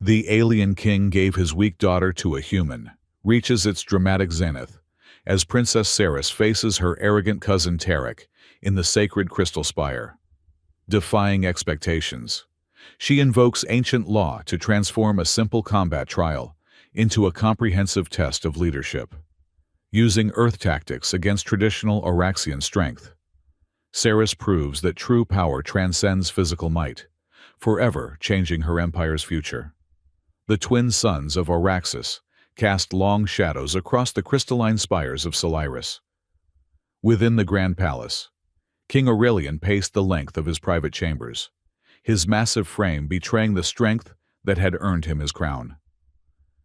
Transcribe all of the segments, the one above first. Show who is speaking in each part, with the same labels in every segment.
Speaker 1: The alien king gave his weak daughter to a human, reaches its dramatic zenith, as Princess Ceres faces her arrogant cousin Tarek in the sacred crystal spire. Defying expectations, she invokes ancient law to transform a simple combat trial into a comprehensive test of leadership. Using Earth tactics against traditional Auraxian strength, Ceres proves that true power transcends physical might, forever changing her empire's future. The twin sons of Auraxis cast long shadows across the crystalline spires of Solaris. Within the Grand Palace, King Aurelian paced the length of his private chambers, his massive frame betraying the strength that had earned him his crown.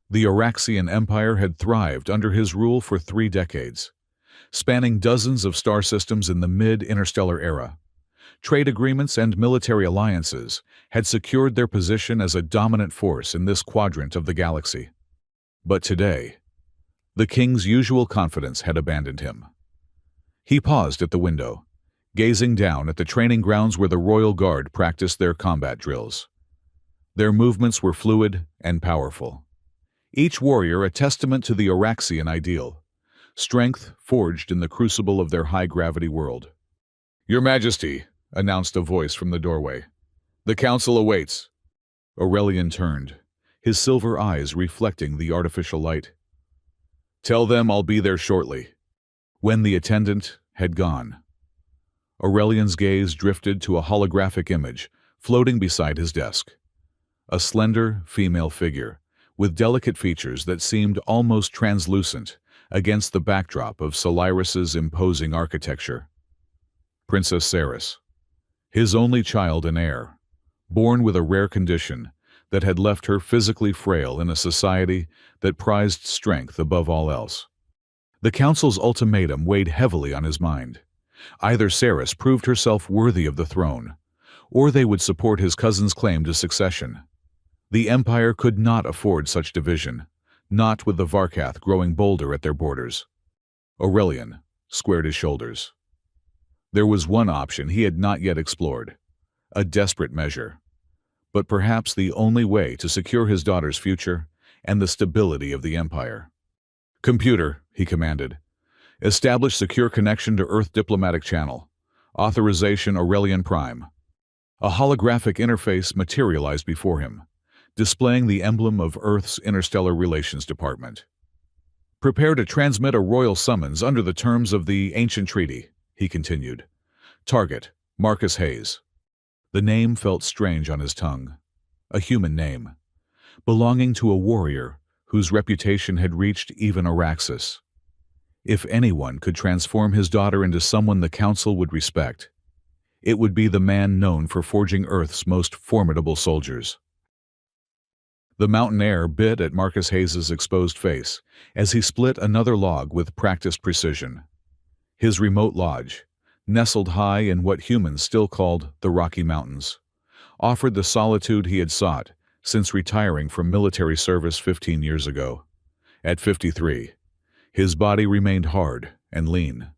Speaker 1: The Auraxian Empire had thrived under his rule for 3 decades, spanning dozens of star systems in the mid-interstellar era. Trade agreements and military alliances had secured their position as a dominant force in this quadrant of the galaxy. But today, the king's usual confidence had abandoned him. He paused at the window, gazing down at the training grounds where the royal guard practiced their combat drills. Their movements were fluid and powerful, each warrior a testament to the Auraxian ideal, strength forged in the crucible of their high-gravity world. "Your Majesty," announced a voice from the doorway. "The council awaits." Aurelian turned, his silver eyes reflecting the artificial light. "Tell them I'll be there shortly." When the attendant had gone, Aurelian's gaze drifted to a holographic image floating beside his desk. A slender, female figure, with delicate features that seemed almost translucent against the backdrop of Solaris's imposing architecture. Princess Ceres, his only child and heir, born with a rare condition that had left her physically frail in a society that prized strength above all else. The council's ultimatum weighed heavily on his mind. Either Ceres proved herself worthy of the throne, or they would support his cousin's claim to succession. The Empire could not afford such division, not with the Varkath growing bolder at their borders. Aurelian squared his shoulders. There was one option he had not yet explored, a desperate measure, but perhaps the only way to secure his daughter's future and the stability of the Empire. "Computer," he commanded, "establish secure connection to Earth diplomatic channel. Authorization Aurelian Prime." A holographic interface materialized before him, displaying the emblem of Earth's Interstellar Relations Department. "Prepare to transmit a royal summons under the terms of the ancient treaty," he continued. "Target, Marcus Hayes." The name felt strange on his tongue. A human name, belonging to a warrior whose reputation had reached even Auraxis. If anyone could transform his daughter into someone the council would respect, it would be the man known for forging Earth's most formidable soldiers. The mountain air bit at Marcus Hayes's exposed face as he split another log with practiced precision. His remote lodge, nestled high in what humans still called the Rocky Mountains, offered the solitude he had sought since retiring from military service 15 years ago. At 53, his body remained hard and lean,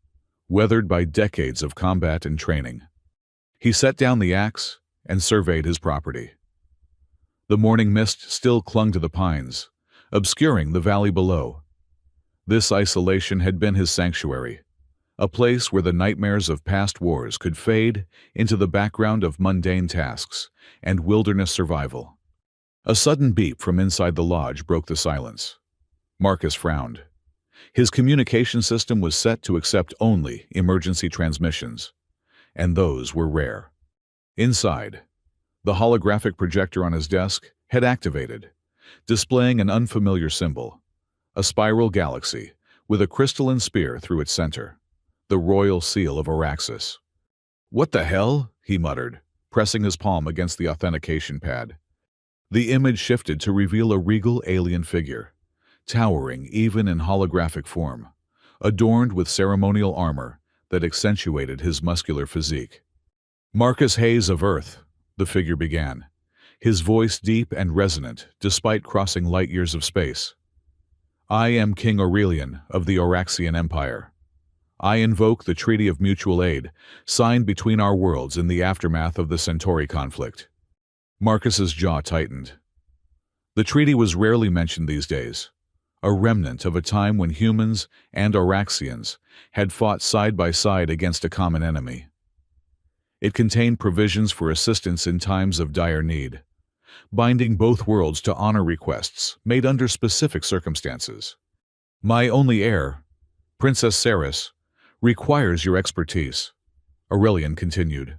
Speaker 1: weathered by decades of combat and training. He set down the axe and surveyed his property. The morning mist still clung to the pines, obscuring the valley below. This isolation had been his sanctuary, a place where the nightmares of past wars could fade into the background of mundane tasks and wilderness survival. A sudden beep from inside the lodge broke the silence. Marcus frowned. His communication system was set to accept only emergency transmissions, and those were rare. Inside, the holographic projector on his desk had activated, displaying an unfamiliar symbol, a spiral galaxy with a crystalline spear through its center, the royal seal of Auraxis. "What the hell?" he muttered, pressing his palm against the authentication pad. The image shifted to reveal a regal alien figure, towering even in holographic form, adorned with ceremonial armor that accentuated his muscular physique. "Marcus Hayes of Earth," the figure began, his voice deep and resonant despite crossing light years of space. "I am King Aurelian of the Auraxian Empire. I invoke the Treaty of Mutual Aid signed between our worlds in the aftermath of the Centauri conflict." Marcus's jaw tightened. The treaty was rarely mentioned these days, a remnant of a time when humans and Auraxians had fought side by side against a common enemy. It contained provisions for assistance in times of dire need, binding both worlds to honor requests made under specific circumstances. My only heir, Princess Ceres, requires your expertise, Aurelian continued.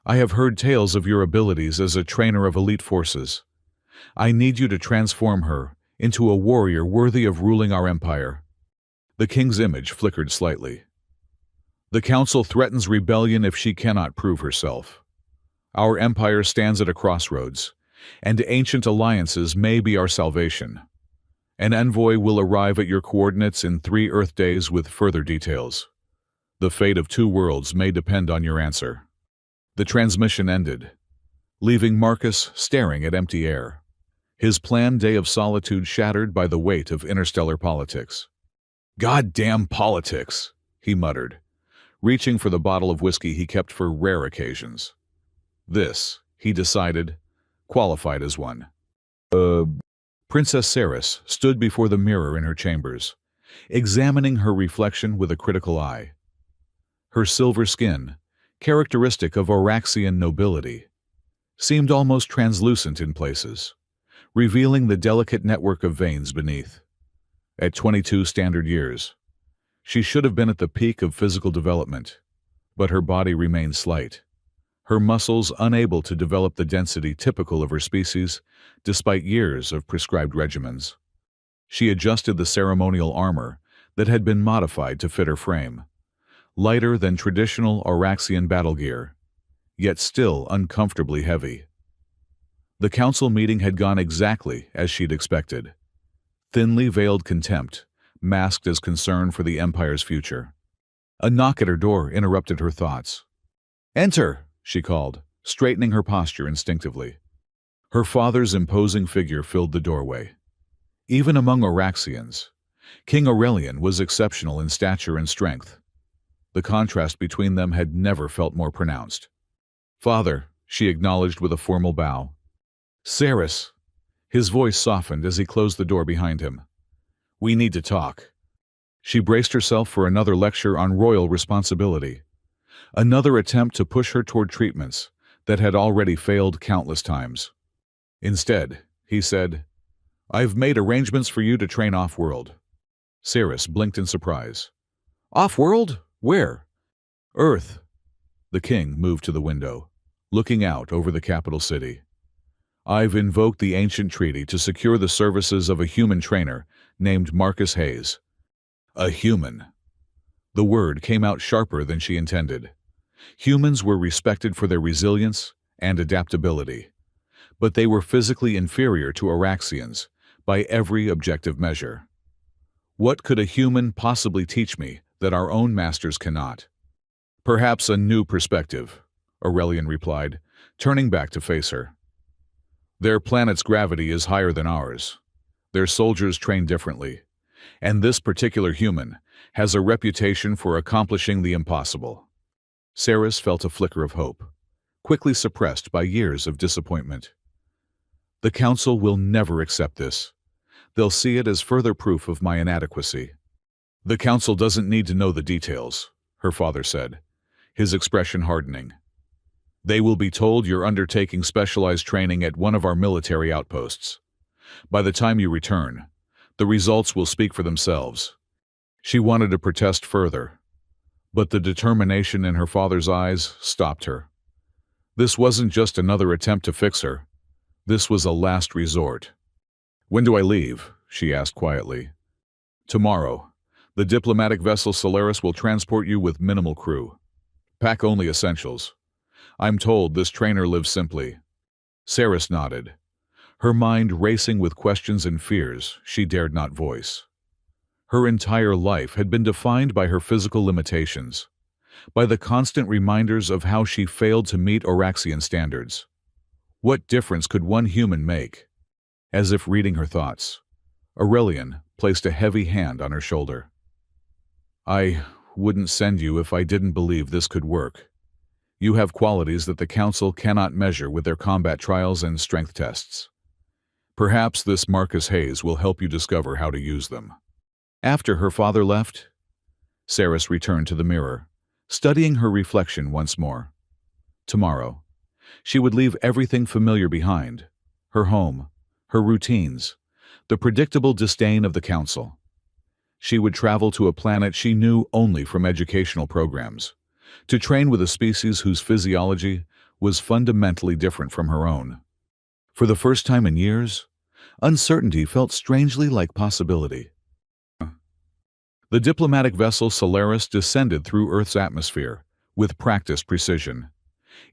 Speaker 1: I have heard tales of your abilities as a trainer of elite forces. I need you to transform her into a warrior worthy of ruling our empire. The king's image flickered slightly. The council threatens rebellion if she cannot prove herself. Our empire stands at a crossroads, and ancient alliances may be our salvation. An envoy will arrive at your coordinates in 3 Earth days with further details. The fate of 2 worlds may depend on your answer. The transmission ended, leaving Marcus staring at empty air, his planned day of solitude shattered by the weight of interstellar politics. "Goddamn politics," he muttered, reaching for the bottle of whiskey he kept for rare occasions. This, he decided, qualified as one. Princess Ceres stood before the mirror in her chambers, examining her reflection with a critical eye. Her silver skin, characteristic of Auraxian nobility, seemed almost translucent in places, revealing the delicate network of veins beneath. At 22 standard years, she should have been at the peak of physical development, but her body remained slight, her muscles unable to develop the density typical of her species despite years of prescribed regimens. She adjusted the ceremonial armor that had been modified to fit her frame, lighter than traditional Auraxian battle gear, yet still uncomfortably heavy. The council meeting had gone exactly as she'd expected. Thinly veiled contempt, masked as concern for the Empire's future. A knock at her door interrupted her thoughts. "Enter," she called, straightening her posture instinctively. Her father's imposing figure filled the doorway. Even among Auraxians, King Aurelian was exceptional in stature and strength. The contrast between them had never felt more pronounced. "Father," she acknowledged with a formal bow. "Ceres." His voice softened as he closed the door behind him. "We need to talk." She braced herself for another lecture on royal responsibility, another attempt to push her toward treatments that had already failed countless times. Instead, he said, "I've made arrangements for you to train off-world." Ceres blinked in surprise. "Off-world? Where?" "Earth." The king moved to the window, looking out over the capital city. "I've invoked the ancient treaty to secure the services of a human trainer named Marcus Hayes." A human. The word came out sharper than she intended. Humans were respected for their resilience and adaptability, but they were physically inferior to Auraxians by every objective measure. What could a human possibly teach me that our own masters cannot? "Perhaps a new perspective," Aurelian replied, turning back to face her. "Their planet's gravity is higher than ours. Their soldiers train differently, and this particular human has a reputation for accomplishing the impossible." Ceres felt a flicker of hope, quickly suppressed by years of disappointment. "The council will never accept this. They'll see it as further proof of my inadequacy." "The council doesn't need to know the details," her father said, his expression hardening. "They will be told you're undertaking specialized training at one of our military outposts. By the time you return, the results will speak for themselves." She wanted to protest further, but the determination in her father's eyes stopped her. This wasn't just another attempt to fix her. This was a last resort. "When do I leave?" she asked quietly. "Tomorrow. The diplomatic vessel Solaris will transport you with minimal crew. Pack only essentials. I'm told this trainer lives simply." Ceres nodded, her mind racing with questions and fears she dared not voice. Her entire life had been defined by her physical limitations, by the constant reminders of how she failed to meet Auraxian standards. What difference could one human make? As if reading her thoughts, Aurelian placed a heavy hand on her shoulder. "I wouldn't send you if I didn't believe this could work. You have qualities that the Council cannot measure with their combat trials and strength tests. Perhaps this Marcus Hayes will help you discover how to use them. After her father left, Saris returned to the mirror, studying her reflection once more. Tomorrow, she would leave everything familiar behind: her home, her routines, the predictable disdain of the council. She would travel to a planet she knew only from educational programs, to train with a species whose physiology was fundamentally different from her own. For the first time in years, uncertainty felt strangely like possibility. The diplomatic vessel Solaris descended through Earth's atmosphere with practiced precision,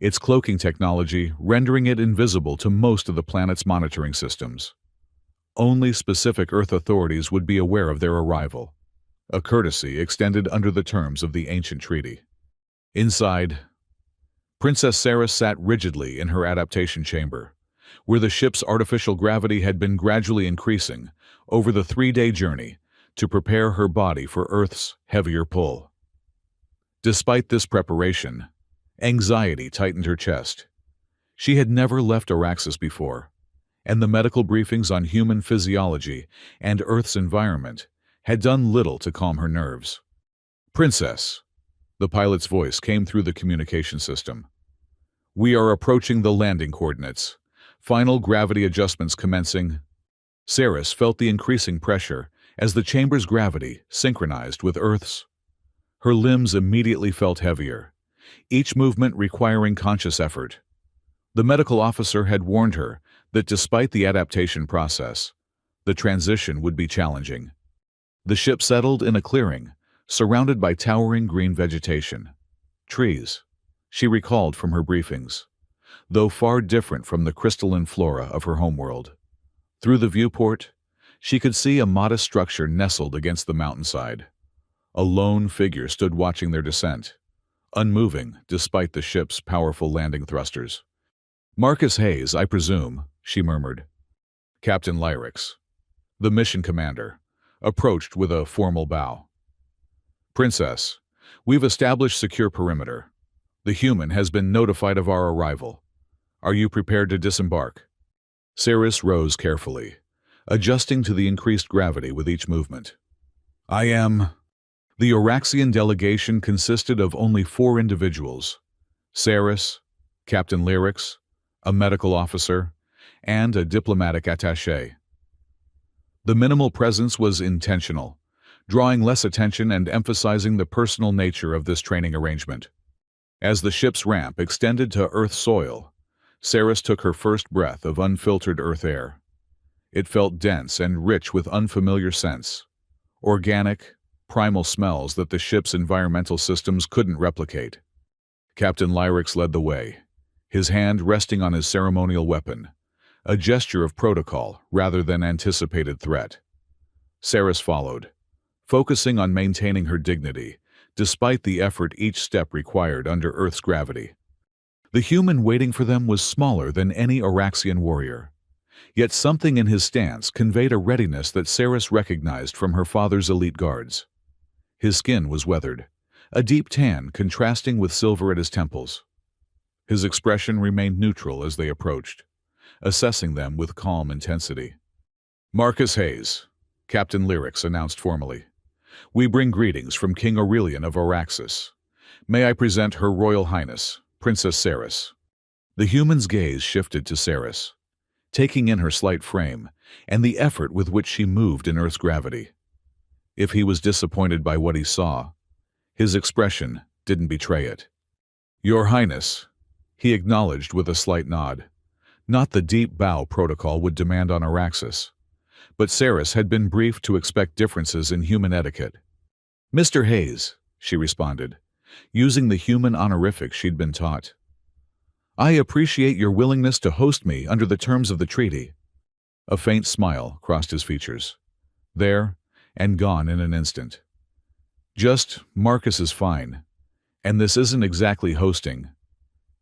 Speaker 1: its cloaking technology rendering it invisible to most of the planet's monitoring systems. Only specific Earth authorities would be aware of their arrival, a courtesy extended under the terms of the ancient treaty. Inside, Princess Saris sat rigidly in her adaptation chamber, where the ship's artificial gravity had been gradually increasing over the 3-day journey to prepare her body for Earth's heavier pull. Despite this preparation, anxiety tightened her chest. She had never left Araxis before, and the medical briefings on human physiology and Earth's environment had done little to calm her nerves. "Princess," the pilot's voice came through the communication system. "We are approaching the landing coordinates. Final gravity adjustments commencing." Saris felt the increasing pressure as the chamber's gravity synchronized with Earth's. Her limbs immediately felt heavier, each movement requiring conscious effort. The medical officer had warned her that despite the adaptation process, the transition would be challenging. The ship settled in a clearing, surrounded by towering green vegetation. Trees, she recalled from her briefings, though far different from the crystalline flora of her homeworld. Through the viewport, she could see a modest structure nestled against the mountainside. A lone figure stood watching their descent, unmoving despite the ship's powerful landing thrusters. "Marcus Hayes, I presume," she murmured. Captain Lyrix, the mission commander, approached with a formal bow. "Princess, we've established secure perimeter. The human has been notified of our arrival. Are you prepared to disembark?" Saris rose carefully, adjusting to the increased gravity with each movement. "I am." The Araxian delegation consisted of only 4 individuals: Saris, Captain Lyrix, a medical officer, and a diplomatic attaché. The minimal presence was intentional, drawing less attention and emphasizing the personal nature of this training arrangement. As the ship's ramp extended to Earth soil, Saris took her first breath of unfiltered Earth air. It felt dense and rich with unfamiliar scents, organic, primal smells that the ship's environmental systems couldn't replicate. Captain Lyrix led the way, his hand resting on his ceremonial weapon, a gesture of protocol rather than anticipated threat. Saris followed, focusing on maintaining her dignity, despite the effort each step required under Earth's gravity. The human waiting for them was smaller than any Araxian warrior, yet something in his stance conveyed a readiness that Saris recognized from her father's elite guards. His skin was weathered, a deep tan contrasting with silver at his temples. His expression remained neutral as they approached, assessing them with calm intensity. "Marcus Hayes," Captain Lyrix announced formally. "We bring greetings from King Aurelian of Araxis. May I present Her Royal Highness, Princess Saris." The human's gaze shifted to Saris, taking in her slight frame and the effort with which she moved in Earth's gravity. If he was disappointed by what he saw, his expression didn't betray it. "Your Highness," he acknowledged with a slight nod, not the deep bow protocol would demand on Araxis, but Saris had been briefed to expect differences in human etiquette. "Mr. Hayes," she responded, using the human honorific she'd been taught. "I appreciate your willingness to host me under the terms of the treaty." A faint smile crossed his features, there and gone in an instant. "Just, Marcus is fine, and this isn't exactly hosting.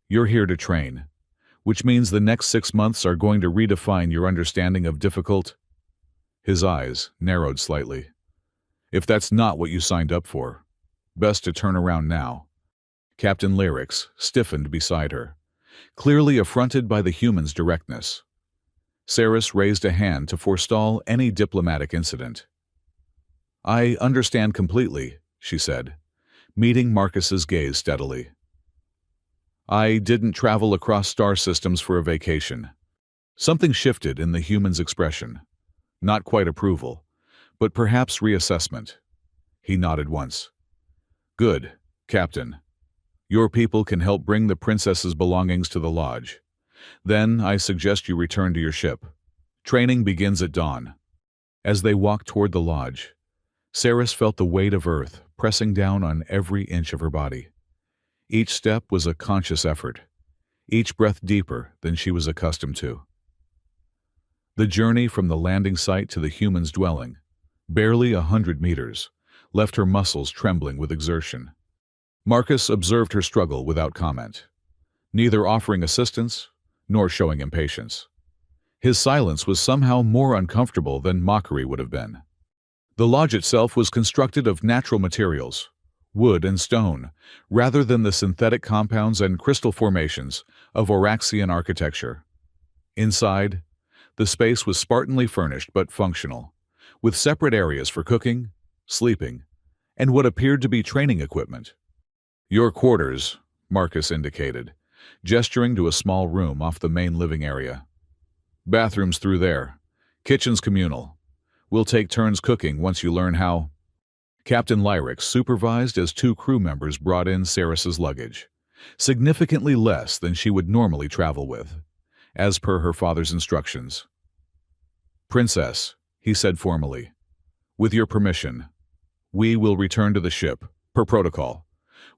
Speaker 1: You're here to train, which means the next 6 months are going to redefine your understanding of difficult." His eyes narrowed slightly. "If that's not what you signed up for, best to turn around now." Captain Lyrix stiffened beside her, clearly affronted by the human's directness. Saris raised a hand to forestall any diplomatic incident. "I understand completely," she said, meeting Marcus's gaze steadily. "I didn't travel across star systems for a vacation." Something shifted in the human's expression. Not quite approval, but perhaps reassessment. He nodded once. "Good, Captain. Your people can help bring the princess's belongings to the lodge. Then I suggest you return to your ship. Training begins at dawn." As they walked toward the lodge, Saris felt the weight of Earth pressing down on every inch of her body. Each step was a conscious effort, each breath deeper than she was accustomed to. The journey from the landing site to the human's dwelling, barely 100 meters, left her muscles trembling with exertion. Marcus observed her struggle without comment, neither offering assistance nor showing impatience. His silence was somehow more uncomfortable than mockery would have been. The lodge itself was constructed of natural materials, wood and stone, rather than the synthetic compounds and crystal formations of Auraxian architecture. Inside, the space was spartanly furnished but functional, with separate areas for cooking, sleeping, and what appeared to be training equipment. "Your quarters," Marcus indicated, gesturing to a small room off the main living area. "Bathrooms through there. Kitchen's communal. We'll take turns cooking once you learn how." Captain Lyric supervised as 2 crew members brought in Saris's luggage, significantly less than she would normally travel with, as per her father's instructions. "Princess," he said formally, "with your permission, we will return to the ship, per protocol.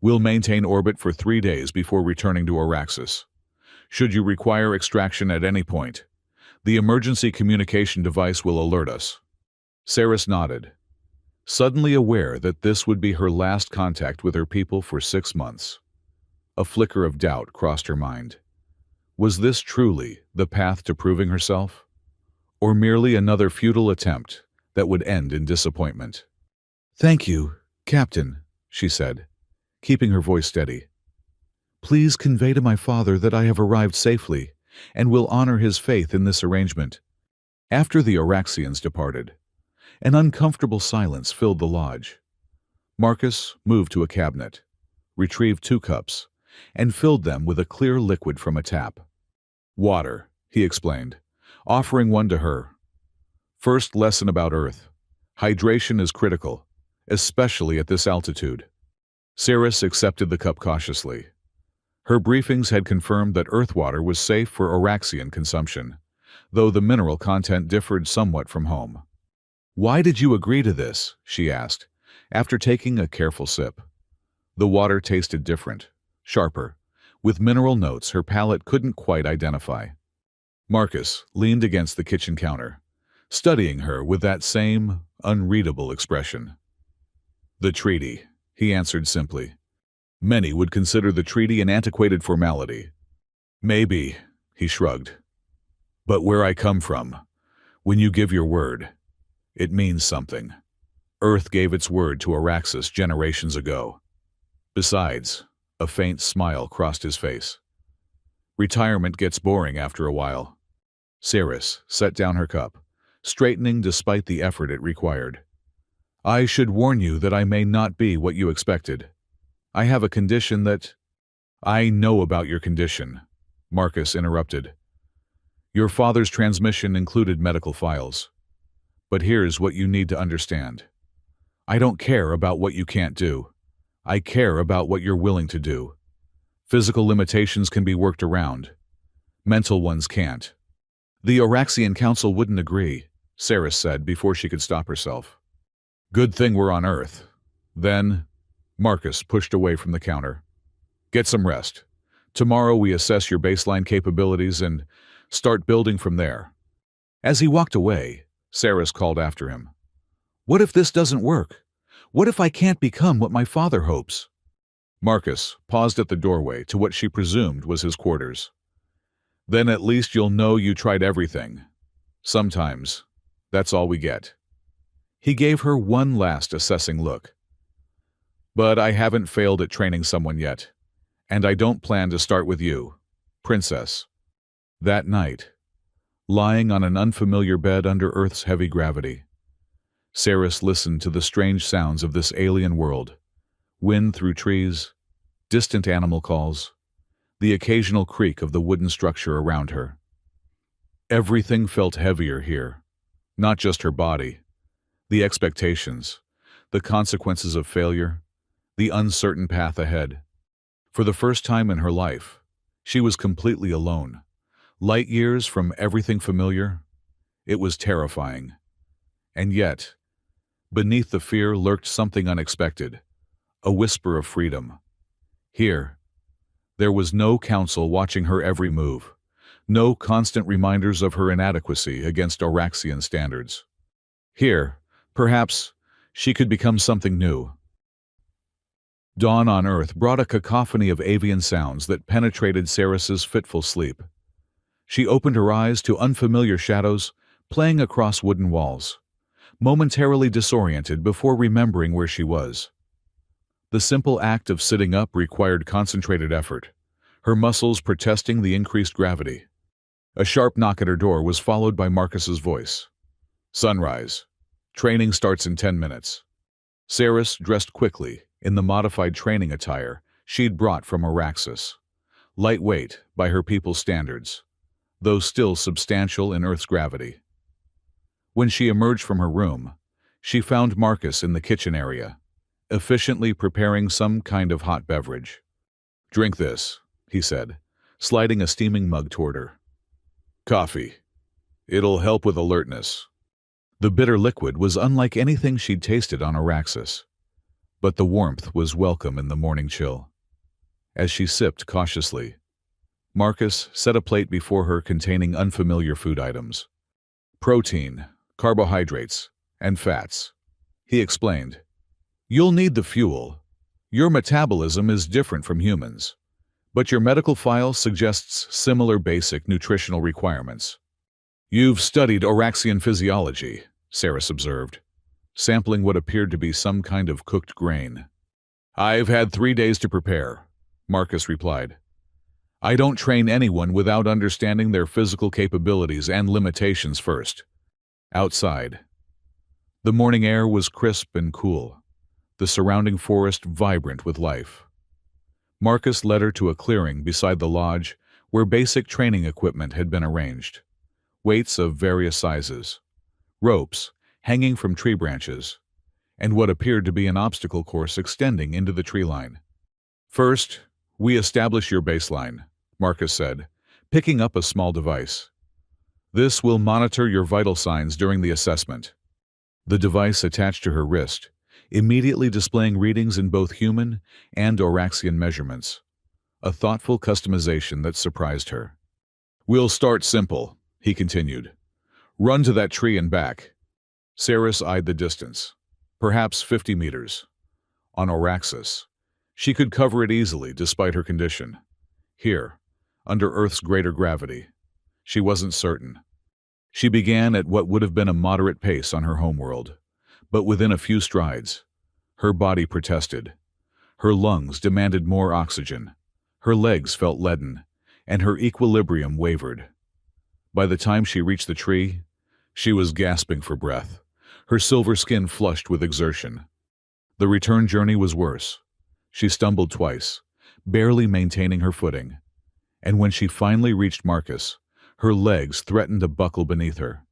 Speaker 1: We'll maintain orbit for 3 days before returning to Araxis. Should you require extraction at any point, the emergency communication device will alert us." Saris nodded, suddenly aware that this would be her last contact with her people for 6 months. A flicker of doubt crossed her mind. Was this truly the path to proving herself? Or merely another futile attempt that would end in disappointment? "Thank you, Captain," she said, keeping her voice steady. "Please convey to my father that I have arrived safely and will honor his faith in this arrangement." After the Araxians departed, an uncomfortable silence filled the lodge. Marcus moved to a cabinet, retrieved 2 cups, and filled them with a clear liquid from a tap. "Water," he explained, offering one to her. "First lesson about Earth. Hydration is critical, especially at this altitude." Saris accepted the cup cautiously. Her briefings had confirmed that Earth water was safe for Araxian consumption, though the mineral content differed somewhat from home. "Why did you agree to this?" she asked, after taking a careful sip. The water tasted different, sharper, with mineral notes her palate couldn't quite identify. Marcus leaned against the kitchen counter, studying her with that same unreadable expression. "The treaty," he answered simply. "Many would consider the treaty an antiquated formality." "Maybe," he shrugged. "But where I come from, when you give your word, it means something. Earth gave its word to Araxis generations ago. Besides," a faint smile crossed his face, "retirement gets boring after a while." Saris set down her cup, straightening despite the effort it required. "I should warn you that I may not be what you expected. I have a condition that—" "I know about your condition," Marcus interrupted. "Your father's transmission included medical files. But here's what you need to understand. I don't care about what you can't do. I care about what you're willing to do. Physical limitations can be worked around. Mental ones can't." "The Auraxian Council wouldn't agree," Saris said before she could stop herself. "Good thing we're on Earth. Then," Marcus pushed away from the counter, "get some rest. Tomorrow we assess your baseline capabilities and start building from there." As he walked away, Saris called after him. "What if this doesn't work? What if I can't become what my father hopes?" Marcus paused at the doorway to what she presumed was his quarters. "Then at least you'll know you tried everything. Sometimes, that's all we get." He gave her one last assessing look. "But I haven't failed at training someone yet, and I don't plan to start with you, Princess." That night, lying on an unfamiliar bed under Earth's heavy gravity. Saris listened to the strange sounds of this alien world. Wind through trees, distant animal calls, the occasional creak of the wooden structure around her. Everything felt heavier here, not just her body. The expectations, the consequences of failure, the uncertain path ahead. For the first time in her life, she was completely alone. Light years from everything familiar. It was terrifying. And yet, beneath the fear lurked something unexpected, a whisper of freedom. Here, there was no counsel watching her every move, no constant reminders of her inadequacy against Auraxian standards. Here, perhaps, she could become something new. Dawn on Earth brought a cacophony of avian sounds that penetrated Saris's fitful sleep. She opened her eyes to unfamiliar shadows playing across wooden walls, momentarily disoriented before remembering where she was. The simple act of sitting up required concentrated effort, her muscles protesting the increased gravity. A sharp knock at her door was followed by Marcus's voice. "Sunrise. Training starts in 10 minutes." Saris dressed quickly in the modified training attire she'd brought from Araxis. Lightweight by her people's standards, though still substantial in Earth's gravity. When she emerged from her room, she found Marcus in the kitchen area, efficiently preparing some kind of hot beverage. "Drink this," he said, sliding a steaming mug toward her. "Coffee. It'll help with alertness." The bitter liquid was unlike anything she'd tasted on Araxis, but the warmth was welcome in the morning chill. As she sipped cautiously, Marcus set a plate before her containing unfamiliar food items. "Protein, carbohydrates, and fats," he explained. "You'll need the fuel. Your metabolism is different from humans, but your medical file suggests similar basic nutritional requirements." "You've studied Auraxian physiology," Saris observed, sampling what appeared to be some kind of cooked grain. "I've had 3 days to prepare," Marcus replied. "I don't train anyone without understanding their physical capabilities and limitations first." Outside, the morning air was crisp and cool, the surrounding forest vibrant with life. Marcus led her to a clearing beside the lodge where basic training equipment had been arranged. Weights of various sizes, ropes hanging from tree branches, and what appeared to be an obstacle course extending into the tree line. "First, we establish your baseline," Marcus said, picking up a small device. "This will monitor your vital signs during the assessment." The device attached to her wrist, immediately displaying readings in both human and Auraxian measurements. A thoughtful customization that surprised her. "We'll start simple," he continued. "Run to that tree and back." Saris eyed the distance, perhaps 50 meters. On Auraxis, she could cover it easily despite her condition. Here, under Earth's greater gravity, she wasn't certain. She began at what would have been a moderate pace on her homeworld, but within a few strides, her body protested. Her lungs demanded more oxygen, her legs felt leaden, and her equilibrium wavered. By the time she reached the tree, she was gasping for breath, her silver skin flushed with exertion. The return journey was worse. She stumbled twice, barely maintaining her footing, and when she finally reached Marcus, her legs threatened to buckle beneath her.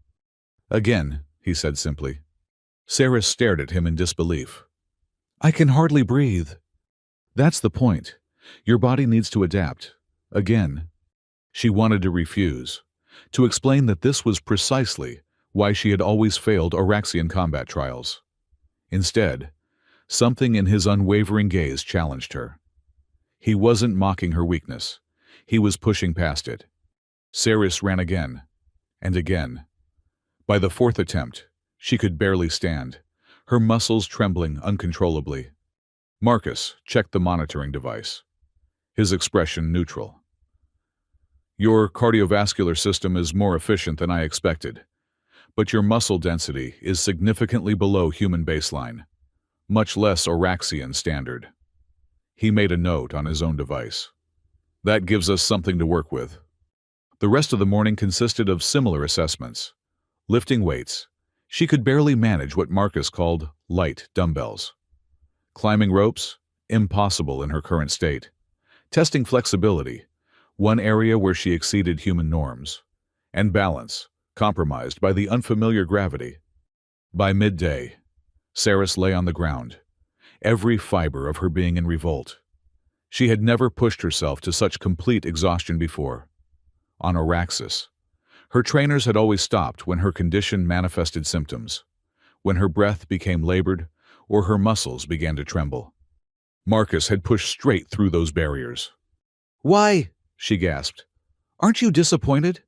Speaker 1: "Again," he said simply. Saris stared at him in disbelief. "I can hardly breathe." "That's the point. Your body needs to adapt. Again." She wanted to refuse, to explain that this was precisely why she had always failed Auraxian combat trials. Instead, something in his unwavering gaze challenged her. He wasn't mocking her weakness. He was pushing past it. Saris ran again, and again. By the 4th attempt, she could barely stand, her muscles trembling uncontrollably. Marcus checked the monitoring device, his expression neutral. "Your cardiovascular system is more efficient than I expected, but your muscle density is significantly below human baseline, much less Auraxian standard." He made a note on his own device. "That gives us something to work with." The rest of the morning consisted of similar assessments. Lifting weights. She could barely manage what Marcus called light dumbbells. Climbing ropes? Impossible in her current state. Testing flexibility, one area where she exceeded human norms. And balance, compromised by the unfamiliar gravity. By midday, Saris lay on the ground, every fiber of her being in revolt. She had never pushed herself to such complete exhaustion before. On Araxis, her trainers had always stopped when her condition manifested symptoms, when her breath became labored or her muscles began to tremble. Marcus had pushed straight through those barriers. "Why?" she gasped. "Aren't you disappointed?"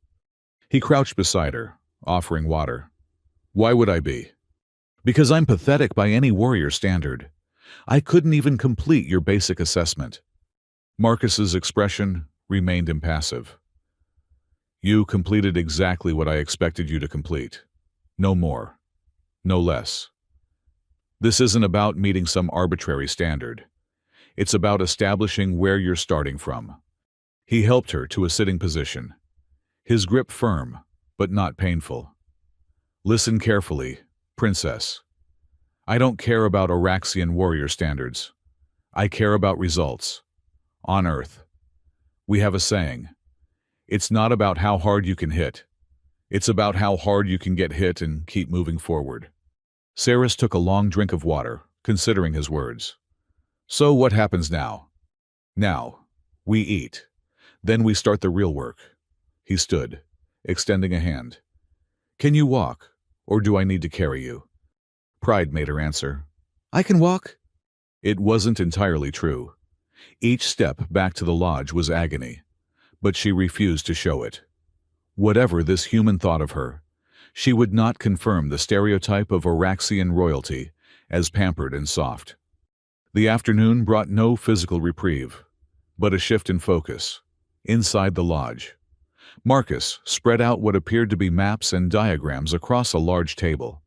Speaker 1: He crouched beside her, offering water. "Why would I be?" "Because I'm pathetic by any warrior standard. I couldn't even complete your basic assessment." Marcus's expression remained impassive. "You completed exactly what I expected you to complete. No more. No less. This isn't about meeting some arbitrary standard. It's about establishing where you're starting from." He helped her to a sitting position, his grip firm, but not painful. "Listen carefully, Princess. I don't care about Araxian warrior standards. I care about results. On Earth, we have a saying. It's not about how hard you can hit. It's about how hard you can get hit and keep moving forward." Saris took a long drink of water, considering his words. "So what happens now?" "Now, we eat. Then we start the real work." He stood, extending a hand. "Can you walk, or do I need to carry you?" Pride made her answer. "I can walk." It wasn't entirely true. Each step back to the lodge was agony, but she refused to show it. Whatever this human thought of her, she would not confirm the stereotype of Araxian royalty as pampered and soft. The afternoon brought no physical reprieve, but a shift in focus. Inside the lodge, Marcus spread out what appeared to be maps and diagrams across a large table.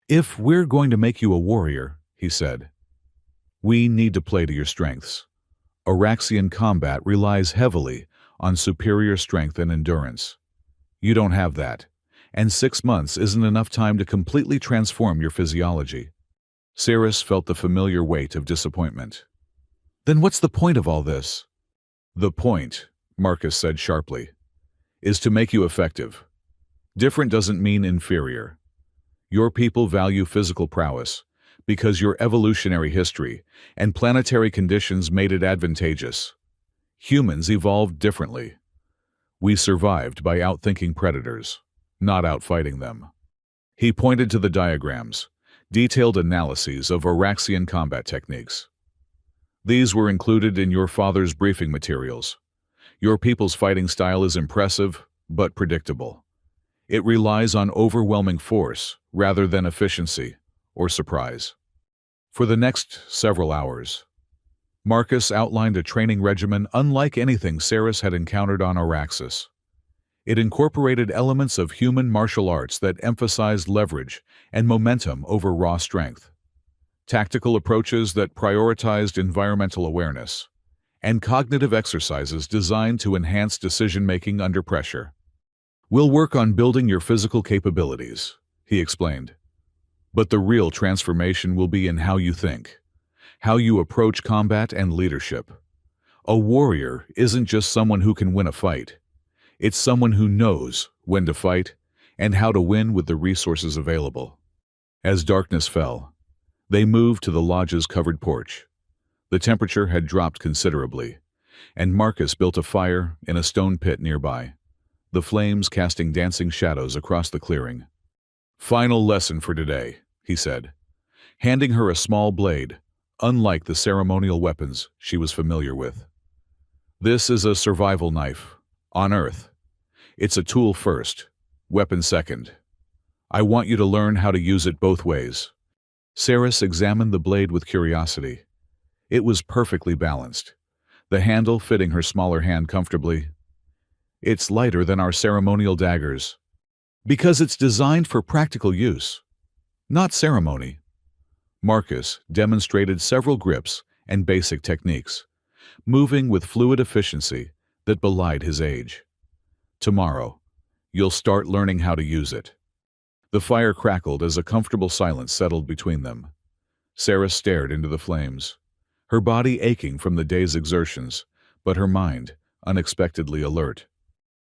Speaker 1: "If we're going to make you a warrior," he said, "we need to play to your strengths. Araxian combat relies heavily on superior strength and endurance. You don't have that, and 6 months isn't enough time to completely transform your physiology." Saris felt the familiar weight of disappointment. "Then what's the point of all this?" "The point," Marcus said sharply, "is to make you effective. Different doesn't mean inferior. Your people value physical prowess because your evolutionary history and planetary conditions made it advantageous. Humans evolved differently. We survived by outthinking predators, not outfighting them." He pointed to the diagrams, detailed analyses of Araxian combat techniques. "These were included in your father's briefing materials. Your people's fighting style is impressive, but predictable. It relies on overwhelming force rather than efficiency or surprise." For the next several hours, Marcus outlined a training regimen unlike anything Saris had encountered on Araxis. It incorporated elements of human martial arts that emphasized leverage and momentum over raw strength, tactical approaches that prioritized environmental awareness, and cognitive exercises designed to enhance decision-making under pressure. "We'll work on building your physical capabilities," he explained. "But the real transformation will be in how you think, how you approach combat and leadership. A warrior isn't just someone who can win a fight. It's someone who knows when to fight and how to win with the resources available." As darkness fell, they moved to the lodge's covered porch. The temperature had dropped considerably, and Marcus built a fire in a stone pit nearby, the flames casting dancing shadows across the clearing. "Final lesson for today," he said, handing her a small blade, unlike the ceremonial weapons she was familiar with. "This is a survival knife. On Earth, it's a tool first, weapon second. I want you to learn how to use it both ways." Saris examined the blade with curiosity. It was perfectly balanced, the handle fitting her smaller hand comfortably. "It's lighter than our ceremonial daggers." "Because it's designed for practical use, not ceremony." Marcus demonstrated several grips and basic techniques, moving with fluid efficiency that belied his age. Tomorrow, you'll start learning how to use it." The fire crackled as a comfortable silence settled between them. Sarah stared into the flames, her body aching from the day's exertions, but her mind unexpectedly alert.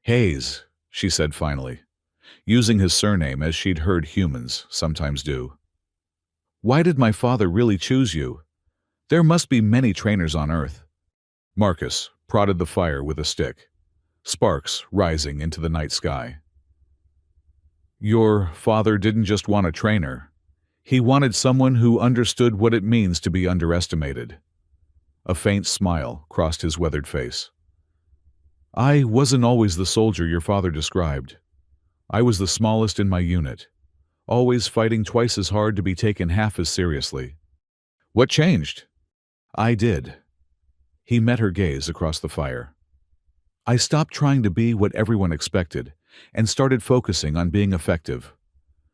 Speaker 1: "Hayes," she said finally, using his surname as she'd heard humans sometimes do. "Why did my father really choose you? There must be many trainers on Earth." Marcus prodded the fire with a stick, sparks rising into the night sky. "Your father didn't just want a trainer. He wanted someone who understood what it means to be underestimated." A faint smile crossed his weathered face. "I wasn't always the soldier your father described. I was the smallest in my unit, always fighting twice as hard to be taken half as seriously." "What changed?" "I did." He met her gaze across the fire. "I stopped trying to be what everyone expected and started focusing on being effective.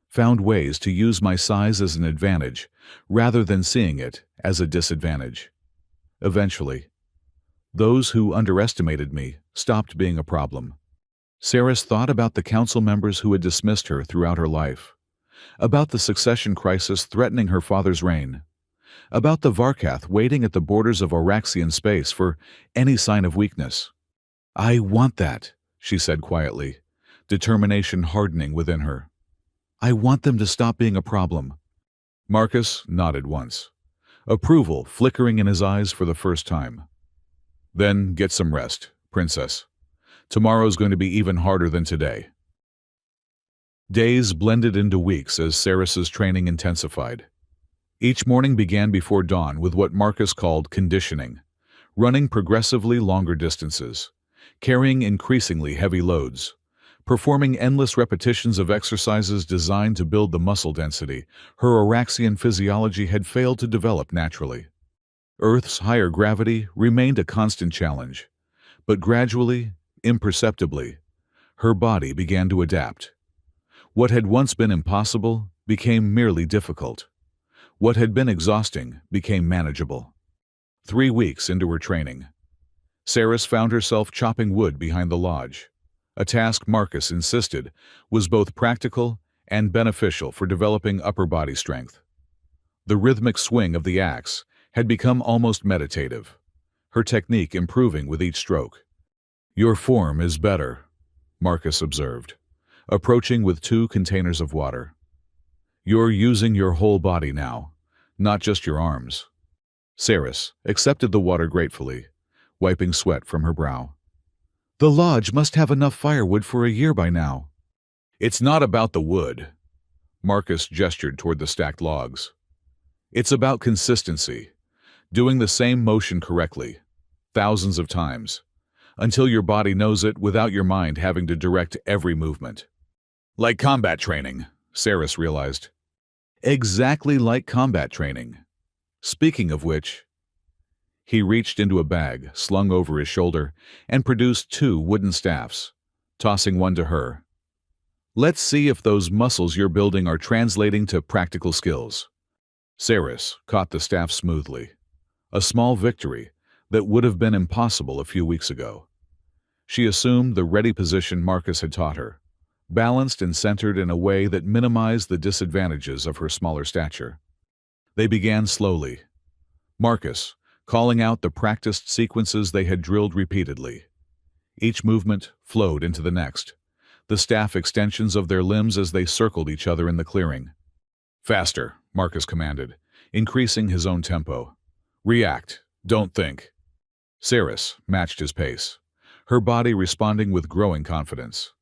Speaker 1: Found ways to use my size as an advantage rather than seeing it as a disadvantage. Eventually, those who underestimated me stopped being a problem." Saris thought about the council members who had dismissed her throughout her life, about the succession crisis threatening her father's reign, about the Varkath waiting at the borders of Auraxian space for any sign of weakness. "I want that," she said quietly, determination hardening within her. "I want them to stop being a problem." Marcus nodded once, approval flickering in his eyes for the first time. "Then get some rest, Princess. Tomorrow's going to be even harder than today." Days blended into weeks as Saris's training intensified. Each morning began before dawn with what Marcus called conditioning, running progressively longer distances, carrying increasingly heavy loads, performing endless repetitions of exercises designed to build the muscle density her Auraxian physiology had failed to develop naturally. Earth's higher gravity remained a constant challenge, but gradually, imperceptibly, her body began to adapt. What had once been impossible became merely difficult. What had been exhausting became manageable. 3 weeks into her training, Saris found herself chopping wood behind the lodge, a task Marcus insisted was both practical and beneficial for developing upper body strength. The rhythmic swing of the axe had become almost meditative, her technique improving with each stroke. "Your form is better," Marcus observed, approaching with 2 containers of water. "You're using your whole body now, not just your arms." Saris accepted the water gratefully, wiping sweat from her brow. "The lodge must have enough firewood for a year by now." "It's not about the wood," Marcus gestured toward the stacked logs. "It's about consistency, doing the same motion correctly, thousands of times, until your body knows it without your mind having to direct every movement." "Like combat training," Saris realized. "Exactly like combat training. Speaking of which..." He reached into a bag slung over his shoulder and produced 2 wooden staffs, tossing one to her. "Let's see if those muscles you're building are translating to practical skills." Saris caught the staff smoothly, a small victory that would have been impossible a few weeks ago. She assumed the ready position Marcus had taught her, balanced and centered in a way that minimized the disadvantages of her smaller stature. They began slowly, Marcus calling out the practiced sequences they had drilled repeatedly. Each movement flowed into the next, the staff extensions of their limbs as they circled each other in the clearing. "Faster," Marcus commanded, increasing his own tempo. "React, don't think." Saris matched his pace, her body responding with growing confidence.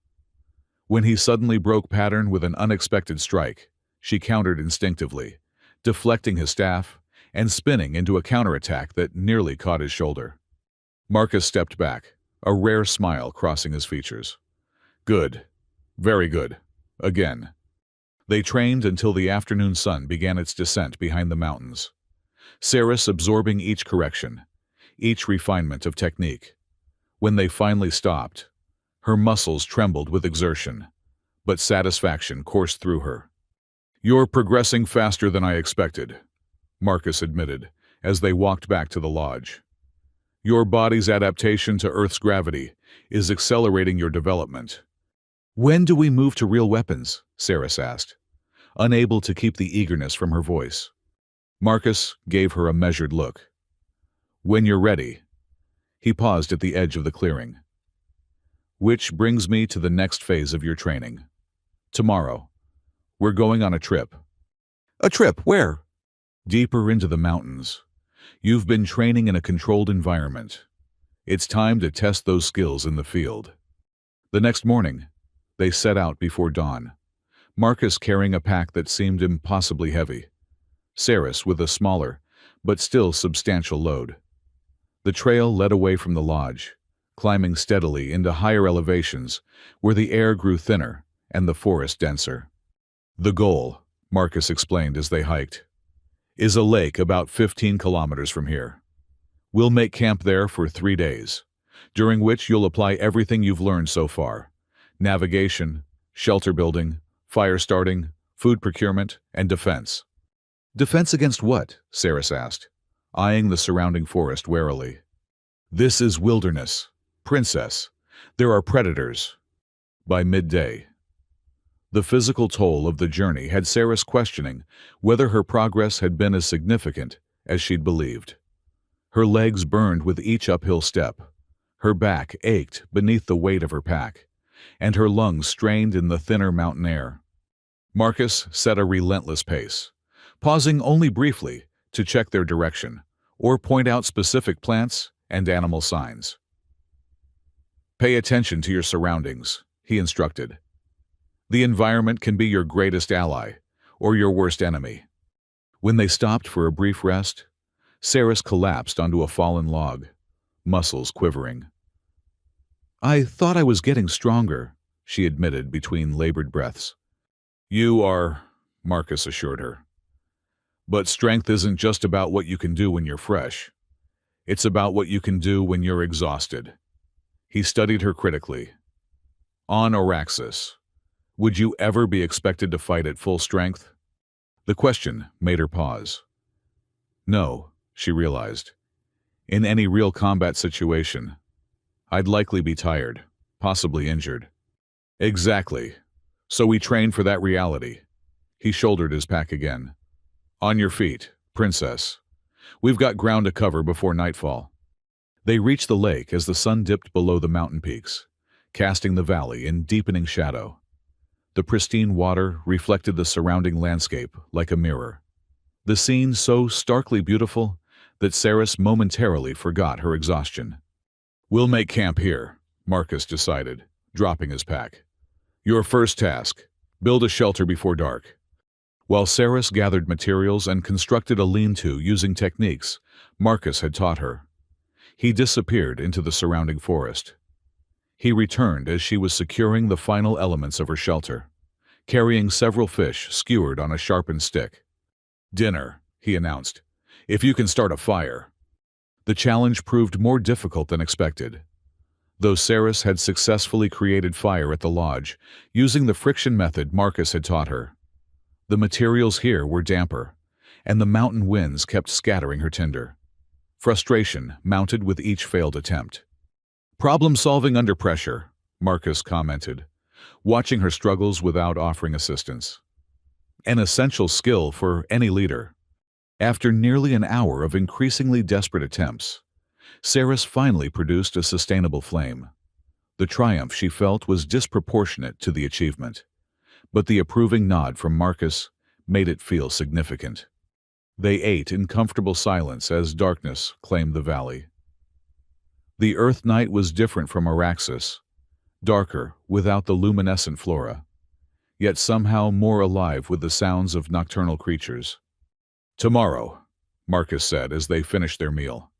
Speaker 1: When he suddenly broke pattern with an unexpected strike, she countered instinctively, deflecting his staff and spinning into a counterattack that nearly caught his shoulder. Marcus stepped back, a rare smile crossing his features. "Good. Very good. Again." They trained until the afternoon sun began its descent behind the mountains, Saris absorbing each correction, each refinement of technique. When they finally stopped, her muscles trembled with exertion, but satisfaction coursed through her. "You're progressing faster than I expected," Marcus admitted, as they walked back to the lodge. Your body's adaptation to Earth's gravity is accelerating your development. When do we move to real weapons? Saris asked, unable to keep the eagerness from her voice. Marcus gave her a measured look. When you're ready. He paused at the edge of the clearing. Which brings me to the next phase of your training. Tomorrow, we're going on a trip. A trip? Where? Deeper into the mountains. You've been training in a controlled environment. It's time to test those skills in the field. The next morning, they set out before dawn, Marcus carrying a pack that seemed impossibly heavy, Saris with a smaller, but still substantial load. The trail led away from the lodge, climbing steadily into higher elevations where the air grew thinner and the forest denser. The goal, Marcus explained as they hiked, is a lake about 15 kilometers from here. We'll make camp there for 3 days, during which you'll apply everything you've learned so far: navigation, shelter building, fire starting, food procurement, and defense. Defense against what? Saris asked, eyeing the surrounding forest warily. This is wilderness, princess. There are predators. By midday. The physical toll of the journey had Saris questioning whether her progress had been as significant as she'd believed. Her legs burned with each uphill step. Her back ached beneath the weight of her pack, and her lungs strained in the thinner mountain air. Marcus set a relentless pace, pausing only briefly to check their direction or point out specific plants and animal signs. Pay attention to your surroundings, he instructed. The environment can be your greatest ally or your worst enemy. When they stopped for a brief rest, Saris collapsed onto a fallen log, muscles quivering. I thought I was getting stronger, she admitted between labored breaths. You are, Marcus assured her. But strength isn't just about what you can do when you're fresh. It's about what you can do when you're exhausted. He studied her critically. On Araxis, would you ever be expected to fight at full strength? The question made her pause. No, she realized. In any real combat situation, I'd likely be tired, possibly injured. Exactly. So we trained for that reality. He shouldered his pack again. On your feet, princess. We've got ground to cover before nightfall. They reached the lake as the sun dipped below the mountain peaks, casting the valley in deepening shadow. The pristine water reflected the surrounding landscape like a mirror. The scene so starkly beautiful that Saris momentarily forgot her exhaustion. We'll make camp here, Marcus decided, dropping his pack. Your first task, build a shelter before dark. While Saris gathered materials and constructed a lean-to using techniques Marcus had taught her, he disappeared into the surrounding forest. He returned as she was securing the final elements of her shelter, carrying several fish skewered on a sharpened stick. Dinner, he announced, if you can start a fire. The challenge proved more difficult than expected. Though Saris had successfully created fire at the lodge using the friction method Marcus had taught her, the materials here were damper, and the mountain winds kept scattering her tinder. Frustration mounted with each failed attempt. Problem-solving under pressure, Marcus commented, watching her struggles without offering assistance. An essential skill for any leader. After nearly an hour of increasingly desperate attempts, Saris finally produced a sustainable flame. The triumph she felt was disproportionate to the achievement, but the approving nod from Marcus made it feel significant. They ate in comfortable silence as darkness claimed the valley. The Earth night was different from Araxis, darker without the luminescent flora, yet somehow more alive with the sounds of nocturnal creatures. Tomorrow, Marcus said as they finished their meal,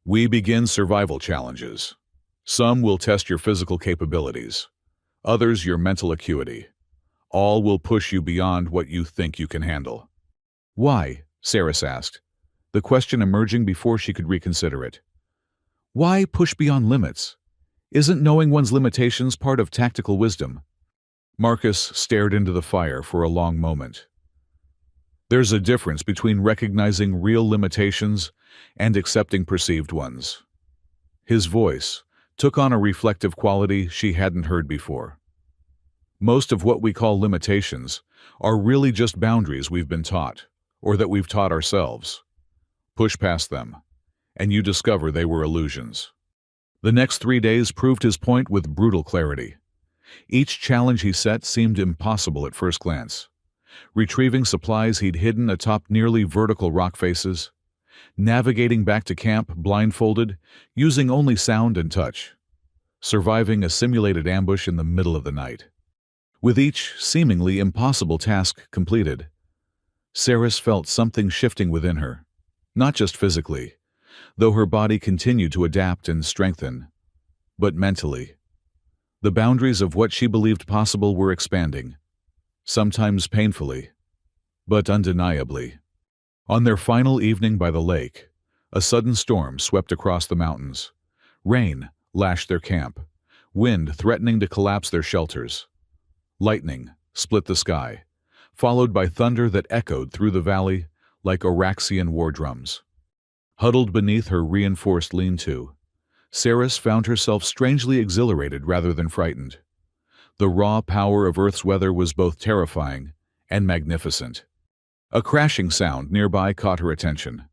Speaker 1: we begin survival challenges. Some will test your physical capabilities, others your mental acuity. All will push you beyond what you think you can handle. Why? Saris asked, the question emerging before she could reconsider it. Why push beyond limits? Isn't knowing one's limitations part of tactical wisdom? Marcus stared into the fire for a long moment. There's a difference between recognizing real limitations and accepting perceived ones. His voice took on a reflective quality she hadn't heard before. Most of what we call limitations are really just boundaries we've been taught, or that we've taught ourselves. Push past them, and you discover they were illusions. The next 3 days proved his point with brutal clarity. Each challenge he set seemed impossible at first glance. Retrieving supplies he'd hidden atop nearly vertical rock faces, navigating back to camp blindfolded, using only sound and touch, surviving a simulated ambush in the middle of the night. With each seemingly impossible task completed, Saris felt something shifting within her, not just physically, though her body continued to adapt and strengthen, but mentally. The boundaries of what she believed possible were expanding, sometimes painfully, but undeniably. On their final evening by the lake, a sudden storm swept across the mountains. Rain lashed their camp, wind threatening to collapse their shelters. Lightning split the sky, followed by thunder that echoed through the valley like Araxian war drums. Huddled beneath her reinforced lean-to, Saris found herself strangely exhilarated rather than frightened. The raw power of Earth's weather was both terrifying and magnificent. A crashing sound nearby caught her attention.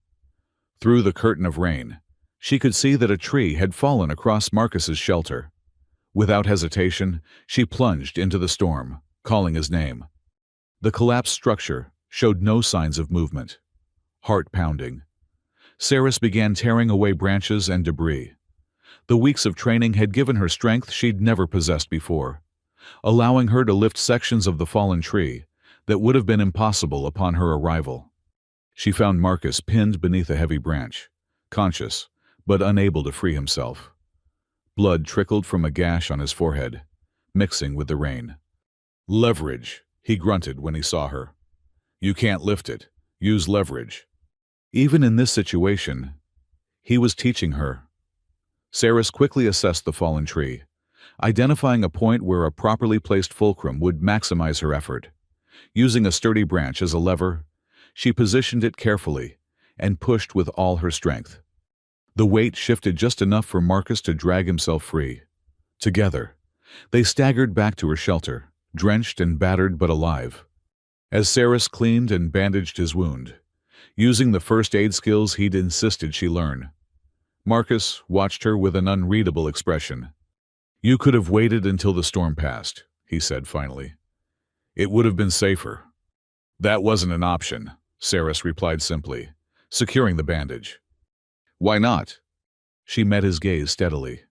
Speaker 1: Through the curtain of rain, she could see that a tree had fallen across Marcus's shelter. Without hesitation, she plunged into the storm, calling his name. The collapsed structure showed no signs of movement. Heart pounding, Saris began tearing away branches and debris. The weeks of training had given her strength she'd never possessed before, allowing her to lift sections of the fallen tree that would have been impossible upon her arrival. She found Marcus pinned beneath a heavy branch, conscious but unable to free himself. Blood trickled from a gash on his forehead, mixing with the rain. "Leverage," he grunted when he saw her. "You can't lift it. Use leverage." Even in this situation, he was teaching her. Saris quickly assessed the fallen tree, identifying a point where a properly placed fulcrum would maximize her effort. Using a sturdy branch as a lever, she positioned it carefully and pushed with all her strength. The weight shifted just enough for Marcus to drag himself free. Together, they staggered back to her shelter, drenched and battered but alive. As Saris cleaned and bandaged his wound, using the first aid skills he'd insisted she learn, Marcus watched her with an unreadable expression. "You could have waited until the storm passed," he said finally. "It would have been safer." "That wasn't an option," Saris replied simply, securing the bandage. "Why not?" She met his gaze steadily.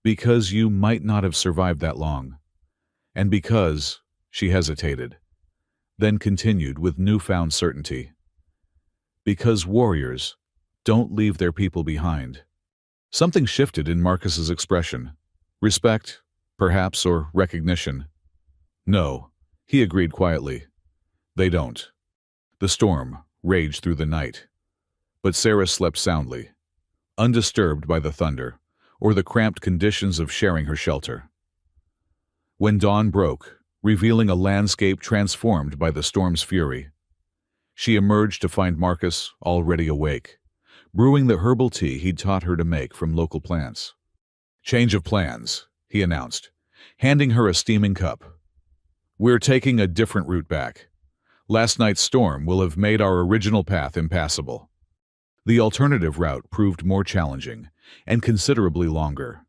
Speaker 1: "Because you might not have survived that long. And because," she hesitated, then continued with newfound certainty, "because warriors don't leave their people behind." Something shifted in Marcus's expression. Respect, perhaps, or recognition. "No," he agreed quietly. "They don't." The storm raged through the night, but Saris slept soundly, undisturbed by the thunder or the cramped conditions of sharing her shelter. When dawn broke, revealing a landscape transformed by the storm's fury, she emerged to find Marcus already awake, brewing the herbal tea he'd taught her to make from local plants. "Change of plans," he announced, handing her a steaming cup. "We're taking a different route back. Last night's storm will have made our original path impassable." The alternative route proved more challenging and considerably longer.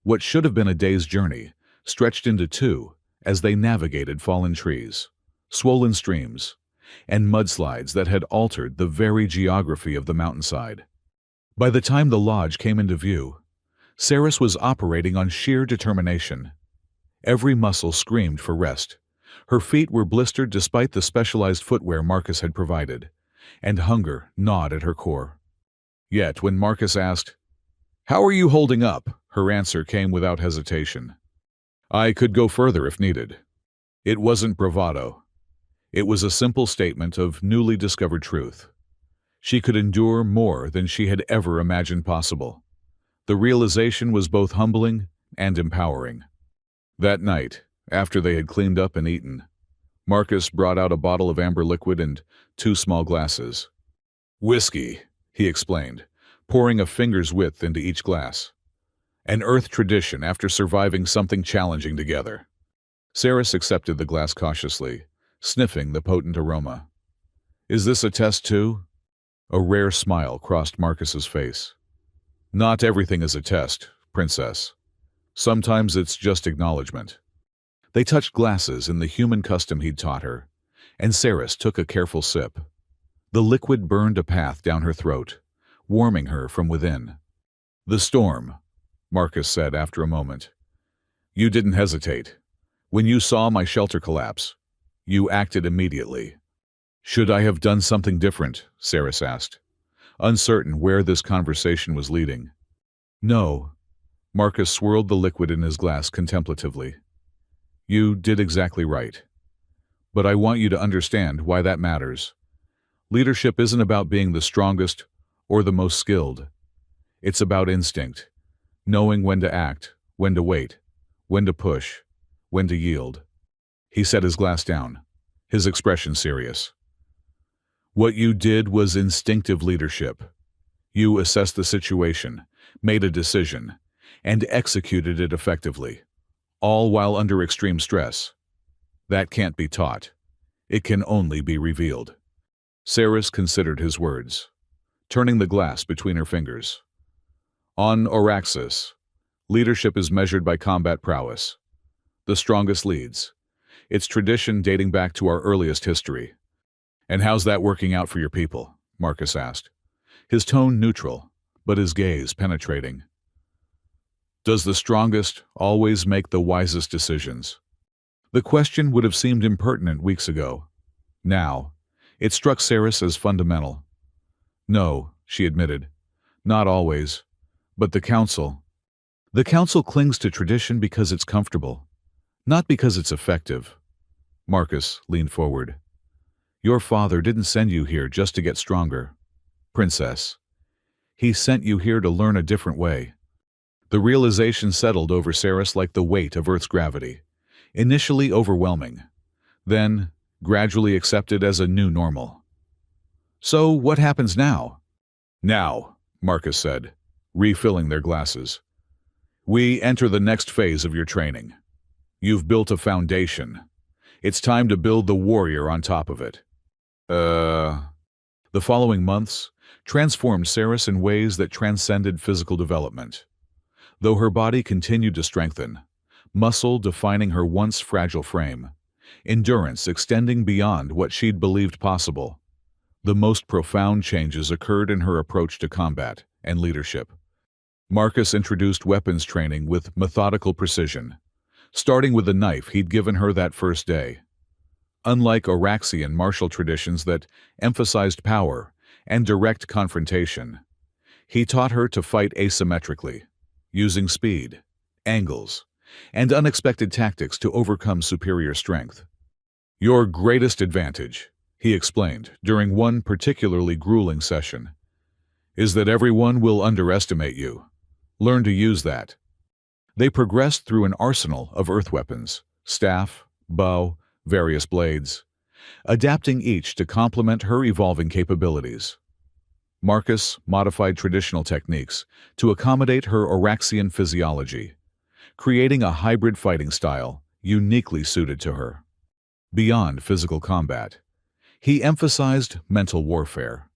Speaker 1: What should have been a day's journey stretched into 2 as they navigated fallen trees, swollen streams, and mudslides that had altered the very geography of the mountainside. By the time the lodge came into view, Saris was operating on sheer determination. Every muscle screamed for rest. Her feet were blistered despite the specialized footwear Marcus had provided, and hunger gnawed at her core. Yet when Marcus asked, "How are you holding up?" her answer came without hesitation. "I could go further if needed." It wasn't bravado. It was a simple statement of newly discovered truth. She could endure more than she had ever imagined possible. The realization was both humbling and empowering. That night, after they had cleaned up and eaten, Marcus brought out a bottle of amber liquid and 2 small glasses. "Whiskey," he explained, pouring a finger's width into each glass. An Earth tradition after surviving something challenging together. Saris accepted the glass cautiously, sniffing the potent aroma. Is this a test too? A rare smile crossed Marcus's face. Not everything is a test, Princess. Sometimes it's just acknowledgement. They touched glasses in the human custom he'd taught her, and Saris took a careful sip. The liquid burned a path down her throat, warming her from within. The storm, Marcus said after a moment. You didn't hesitate. When you saw my shelter collapse, you acted immediately. Should I have done something different? Saris asked, uncertain where this conversation was leading. No. Marcus swirled the liquid in his glass contemplatively. You did exactly right. But I want you to understand why that matters. Leadership isn't about being the strongest or the most skilled. It's about instinct, knowing when to act, when to wait, when to push, when to yield. He set his glass down, his expression serious. What you did was instinctive leadership. You assessed the situation, made a decision, and executed it effectively, all while under extreme stress. That can't be taught. It can only be revealed. Saris considered his words, turning the glass between her fingers. On Auraxis, leadership is measured by combat prowess. The strongest leads. Its tradition dating back to our earliest history. And how's that working out for your people? Marcus asked, his tone neutral, but his gaze penetrating. Does the strongest always make the wisest decisions? The question would have seemed impertinent weeks ago. Now, it struck Saris as fundamental. No, she admitted, not always. But the Council clings to tradition because it's comfortable, not because it's effective. Marcus leaned forward. Your father didn't send you here just to get stronger, Princess. He sent you here to learn a different way. The realization settled over Saris like the weight of Earth's gravity, initially overwhelming, then gradually accepted as a new normal. So what happens now? Now, Marcus said, refilling their glasses. We enter the next phase of your training. You've built a foundation. It's time to build the warrior on top of it. The following months transformed Saris in ways that transcended physical development. Though her body continued to strengthen, muscle defining her once fragile frame, endurance extending beyond what she'd believed possible, the most profound changes occurred in her approach to combat and leadership. Marcus introduced weapons training with methodical precision, starting with the knife he'd given her that first day. Unlike Auraxian martial traditions that emphasized power and direct confrontation, he taught her to fight asymmetrically, using speed, angles, and unexpected tactics to overcome superior strength. Your greatest advantage, he explained during one particularly grueling session, is that everyone will underestimate you. Learn to use that. They progressed through an arsenal of earth weapons, staff, bow, various blades, adapting each to complement her evolving capabilities. Marcus modified traditional techniques to accommodate her Auraxian physiology, creating a hybrid fighting style uniquely suited to her. Beyond physical combat, he emphasized mental warfare.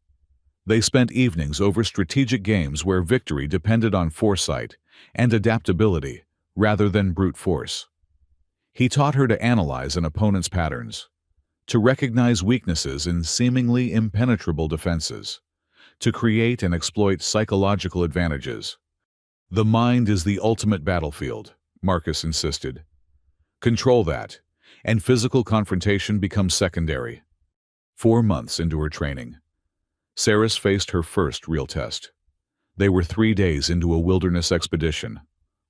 Speaker 1: They spent evenings over strategic games where victory depended on foresight and adaptability rather than brute force. He taught her to analyze an opponent's patterns, to recognize weaknesses in seemingly impenetrable defenses, to create and exploit psychological advantages. The mind is the ultimate battlefield, Marcus insisted. Control that, and physical confrontation becomes secondary. 4 months into her training, Saris faced her first real test. They were 3 days into a wilderness expedition,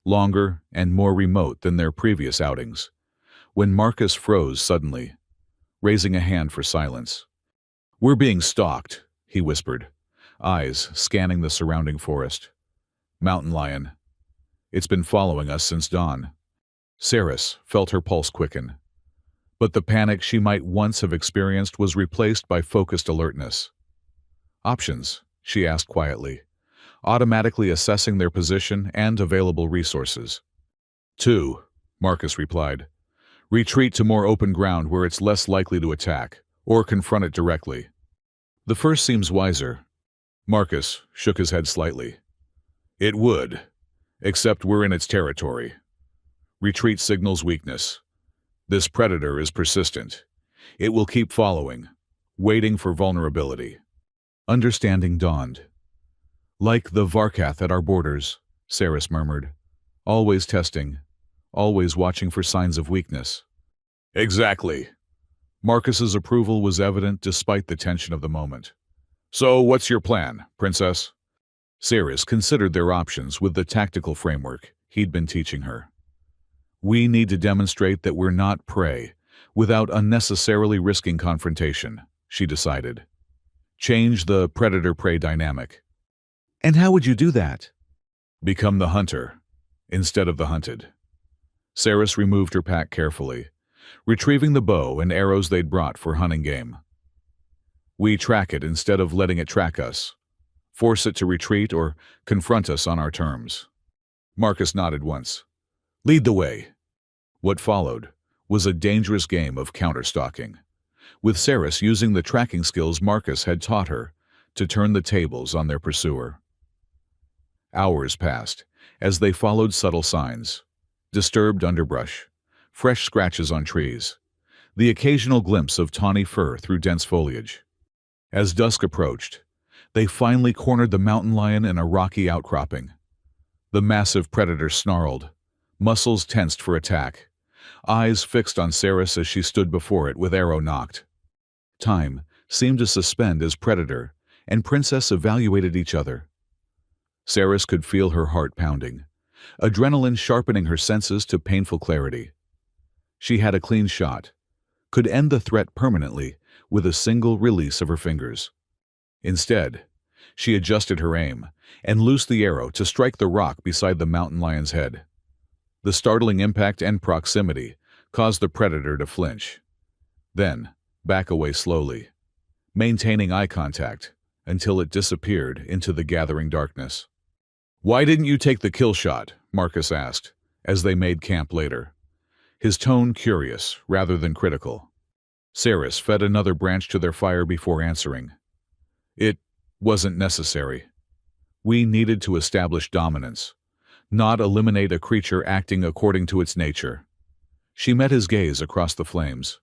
Speaker 1: longer and more remote than their previous outings, when Marcus froze suddenly, raising a hand for silence. We're being stalked, he whispered, eyes scanning the surrounding forest. Mountain lion. It's been following us since dawn. Saris felt her pulse quicken. But the panic she might once have experienced was replaced by focused alertness. Options, she asked quietly. automatically assessing their position and available resources. 2. Marcus replied. Retreat to more open ground where it's less likely to attack, or confront it directly. The first seems wiser. Marcus shook his head slightly. It would, except we're in its territory. Retreat signals weakness. This predator is persistent. It will keep following, waiting for vulnerability. Understanding dawned. Like the Varkath at our borders, Saris murmured. Always testing, always watching for signs of weakness. Exactly. Marcus's approval was evident despite the tension of the moment. So what's your plan, Princess? Saris considered their options with the tactical framework he'd been teaching her. We need to demonstrate that we're not prey, without unnecessarily risking confrontation, she decided. Change the predator-prey dynamic. And how would you do that? Become the hunter, instead of the hunted. Saris removed her pack carefully, retrieving the bow and arrows they'd brought for hunting game. We track it instead of letting it track us. Force it to retreat or confront us on our terms. Marcus nodded once. Lead the way. What followed was a dangerous game of counter-stalking, with Saris using the tracking skills Marcus had taught her to turn the tables on their pursuer. Hours passed as they followed subtle signs, disturbed underbrush, fresh scratches on trees, the occasional glimpse of tawny fur through dense foliage. As dusk approached, they finally cornered the mountain lion in a rocky outcropping. The massive predator snarled, muscles tensed for attack, eyes fixed on Saris as she stood before it with arrow nocked. Time seemed to suspend as predator and princess evaluated each other. Saris could feel her heart pounding, adrenaline sharpening her senses to painful clarity. She had a clean shot, could end the threat permanently with a single release of her fingers. Instead, she adjusted her aim and loosed the arrow to strike the rock beside the mountain lion's head. The startling impact and proximity caused the predator to flinch, then back away slowly, maintaining eye contact until it disappeared into the gathering darkness. Why didn't you take the kill shot? Marcus asked, as they made camp later, his tone curious rather than critical. Saris fed another branch to their fire before answering. It wasn't necessary. We needed to establish dominance, not eliminate a creature acting according to its nature. She met his gaze across the flames.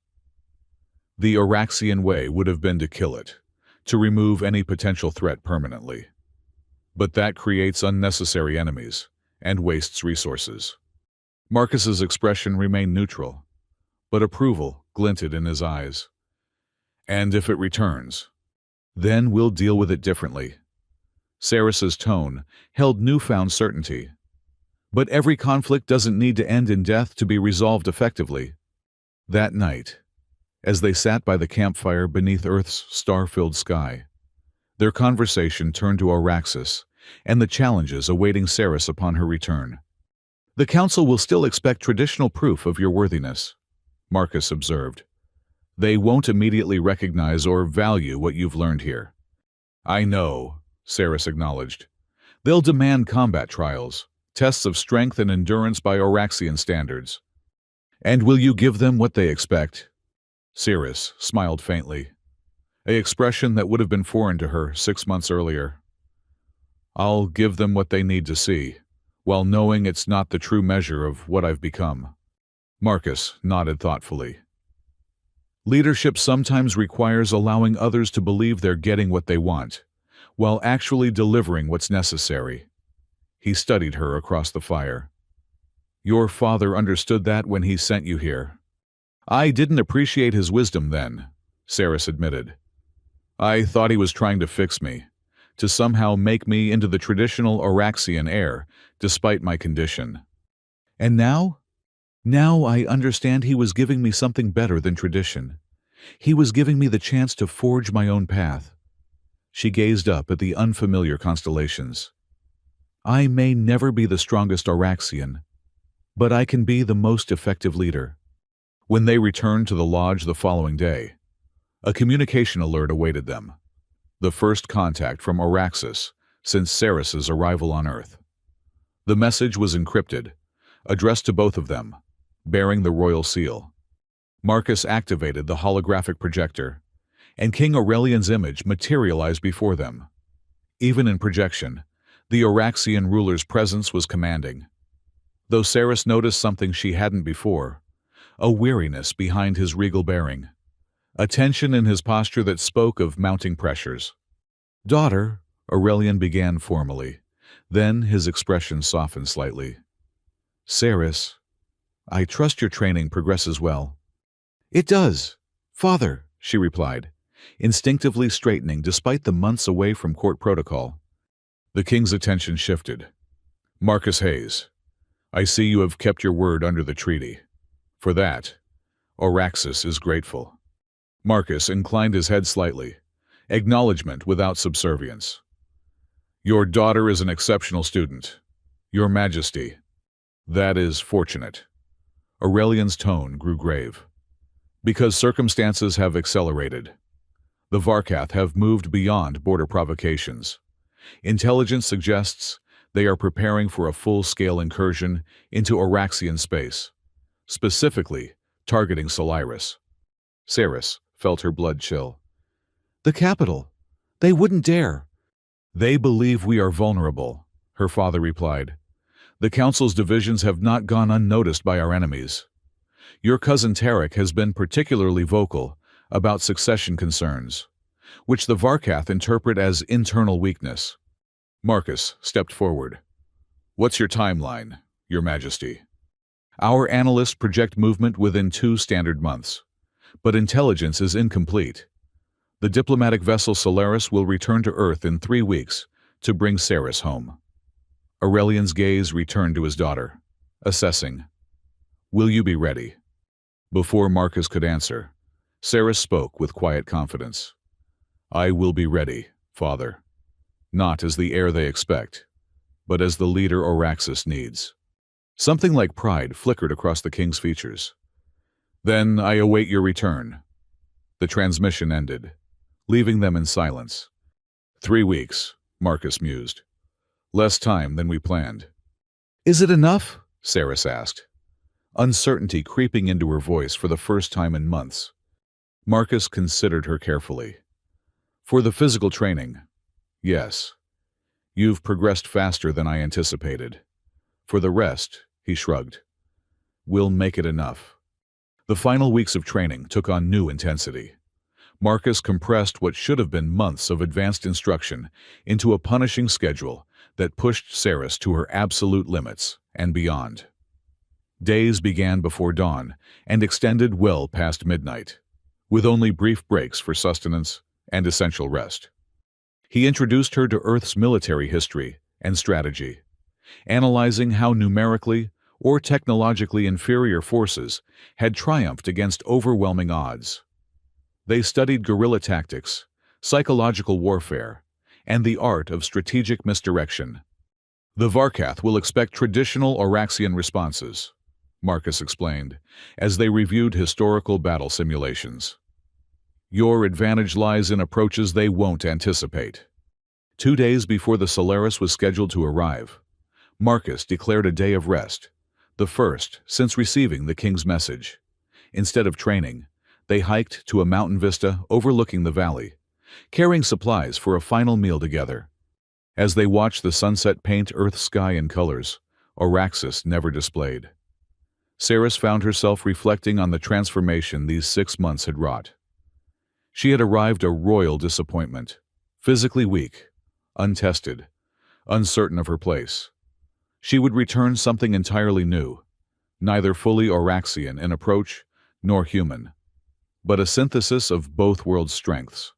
Speaker 1: The Araxian way would have been to kill it, to remove any potential threat permanently. But that creates unnecessary enemies and wastes resources. Marcus's expression remained neutral, but approval glinted in his eyes. And if it returns, then we'll deal with it differently. Saris's tone held newfound certainty. But every conflict doesn't need to end in death to be resolved effectively. That night, as they sat by the campfire beneath Earth's star-filled sky, their conversation turned to Araxis and the challenges awaiting Saris upon her return. The Council will still expect traditional proof of your worthiness, Marcus observed. They won't immediately recognize or value what you've learned here. I know, Saris acknowledged. They'll demand combat trials, tests of strength and endurance by Araxian standards. And will you give them what they expect? Saris smiled faintly, an expression that would have been foreign to her 6 months earlier. I'll give them what they need to see, while knowing it's not the true measure of what I've become. Marcus nodded thoughtfully. Leadership sometimes requires allowing others to believe they're getting what they want, while actually delivering what's necessary. He studied her across the fire. Your father understood that when he sent you here. I didn't appreciate his wisdom then, Saris admitted. I thought he was trying to fix me, to somehow make me into the traditional Araxian heir, despite my condition. And now? Now I understand he was giving me something better than tradition. He was giving me the chance to forge my own path. She gazed up at the unfamiliar constellations. I may never be the strongest Araxian, but I can be the most effective leader. When they returned to the lodge the following day, a communication alert awaited them. The first contact from Araxis since Ceres's arrival on Earth. The message was encrypted, addressed to both of them, bearing the royal seal. Marcus activated the holographic projector, and King Aurelian's image materialized before them. Even in projection, the Auraxian ruler's presence was commanding. Though Ceres noticed something she hadn't before, a weariness behind his regal bearing, a tension in his posture that spoke of mounting pressures. "Daughter," Aurelian began formally. Then his expression softened slightly. "Ceres, I trust your training progresses well." "It does, Father," she replied, instinctively straightening despite the months away from court protocol. The king's attention shifted. "Marcus Hayes, I see you have kept your word under the treaty. For that, Auraxis is grateful." Marcus inclined his head slightly, acknowledgement without subservience. "Your daughter is an exceptional student, Your Majesty. That is fortunate." Aurelian's tone grew grave. "Because circumstances have accelerated. The Varkath have moved beyond border provocations. Intelligence suggests they are preparing for a full-scale incursion into Auraxian space, specifically targeting Solaris." Ceres felt her blood chill. "The capital. They wouldn't dare." "They believe we are vulnerable," her father replied. "The Council's divisions have not gone unnoticed by our enemies. Your cousin Tarek has been particularly vocal about succession concerns, which the Varkath interpret as internal weakness." Marcus stepped forward. "What's your timeline, Your Majesty?" "Our analysts project movement within 2 standard months, but intelligence is incomplete. The diplomatic vessel Solaris will return to Earth in 3 weeks to bring Ceres home." Aurelian's gaze returned to his daughter, assessing. "Will you be ready?" Before Marcus could answer, Ceres spoke with quiet confidence. "I will be ready, Father. Not as the heir they expect, but as the leader Auraxis needs." Something like pride flickered across the king's features. "Then I await your return." The transmission ended, leaving them in silence. 3 weeks, Marcus mused. Less time than we planned. "Is it enough?" Ceres asked, uncertainty creeping into her voice for the first time in months. Marcus considered her carefully. "For the physical training, yes. You've progressed faster than I anticipated. For the rest," he shrugged, "we'll make it enough." The final weeks of training took on new intensity. Marcus compressed what should have been months of advanced instruction into a punishing schedule that pushed Ceres to her absolute limits and beyond. Days began before dawn and extended well past midnight, with only brief breaks for sustenance and essential rest. He introduced her to Earth's military history and strategy, analyzing how numerically or technologically inferior forces had triumphed against overwhelming odds. They studied guerrilla tactics, psychological warfare, and the art of strategic misdirection. "The Varkath will expect traditional Auraxian responses," Marcus explained, as they reviewed historical battle simulations. "Your advantage lies in approaches they won't anticipate." 2 days before the Solaris was scheduled to arrive, Marcus declared a day of rest, the first since receiving the king's message. Instead of training, they hiked to a mountain vista overlooking the valley, carrying supplies for a final meal together. As they watched the sunset paint Earth's sky in colors Auraxis never displayed, Ceres found herself reflecting on the transformation these 6 months had wrought. She had arrived a royal disappointment, physically weak, untested, uncertain of her place. She would return something entirely new, neither fully Auraxian in approach nor human, but a synthesis of both worlds' strengths.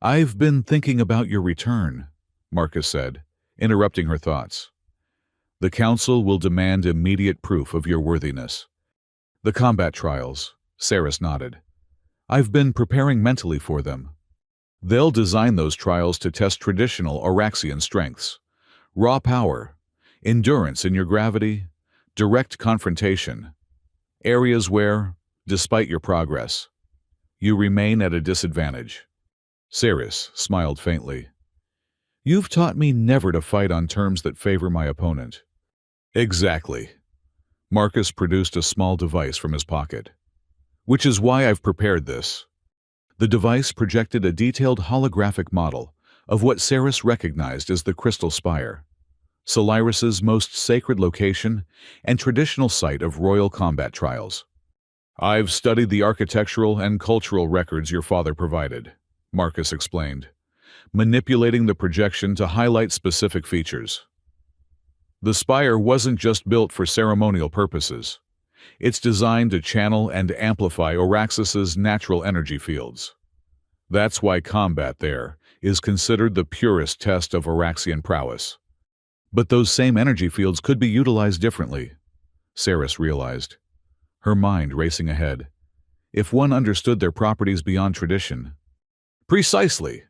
Speaker 1: "I've been thinking about your return," Marcus said, interrupting her thoughts. "The Council will demand immediate proof of your worthiness." "The combat trials," Ceres nodded. "I've been preparing mentally for them. They'll design those trials to test traditional Auraxian strengths, raw power, endurance in your gravity, direct confrontation, areas where, despite your progress, you remain at a disadvantage." Ceres smiled faintly. You've taught me never to fight on terms that favor my opponent. Exactly. Marcus produced a small device from his pocket. Which is why I've prepared this. The device projected a detailed holographic model of what Ceres recognized as the Crystal Spire, Solaris's most sacred location and traditional site of royal combat trials. I've studied the architectural and cultural records your father provided, Marcus explained, manipulating the projection to highlight specific features. The spire wasn't just built for ceremonial purposes. It's designed to channel and amplify Oraxis's natural energy fields. That's why combat there is considered the purest test of Oraxian prowess. But those same energy fields could be utilized differently, Ceres realized, her mind racing ahead. If one understood their properties beyond tradition. Precisely.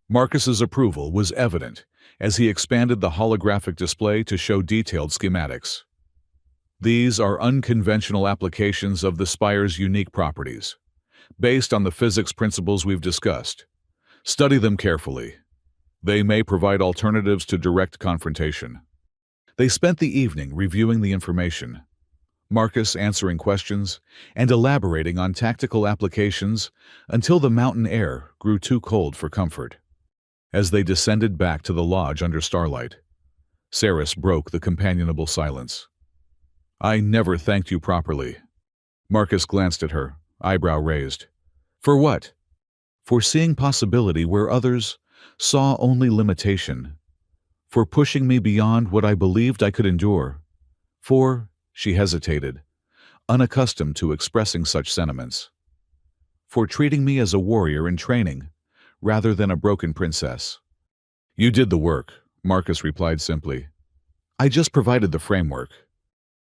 Speaker 1: Marcus's approval was evident as he expanded the holographic display to show detailed schematics. These are unconventional applications of the spire's unique properties, based on the physics principles we've discussed. Study them carefully. They may provide alternatives to direct confrontation. They spent the evening reviewing the information, Marcus answering questions and elaborating on tactical applications until the mountain air grew too cold for comfort. As they descended back to the lodge under starlight, Ceres broke the companionable silence. I never thanked you properly. Marcus glanced at her, eyebrow raised. For what? For seeing possibility where others saw only limitation. For pushing me beyond what I believed I could endure. For, she hesitated, unaccustomed to expressing such sentiments. For treating me as a warrior in training, rather than a broken princess. You did the work, Marcus replied simply. I just provided the framework.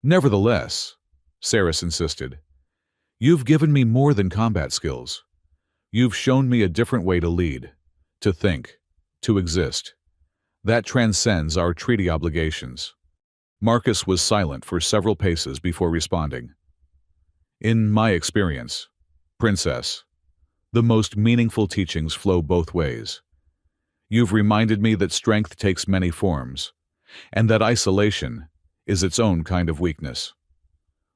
Speaker 1: Nevertheless, Ceres insisted, you've given me more than combat skills. You've shown me a different way to lead, to think, to exist. That transcends our treaty obligations. Marcus was silent for several paces before responding. In my experience, Princess, the most meaningful teachings flow both ways. You've reminded me that strength takes many forms, and that isolation is its own kind of weakness.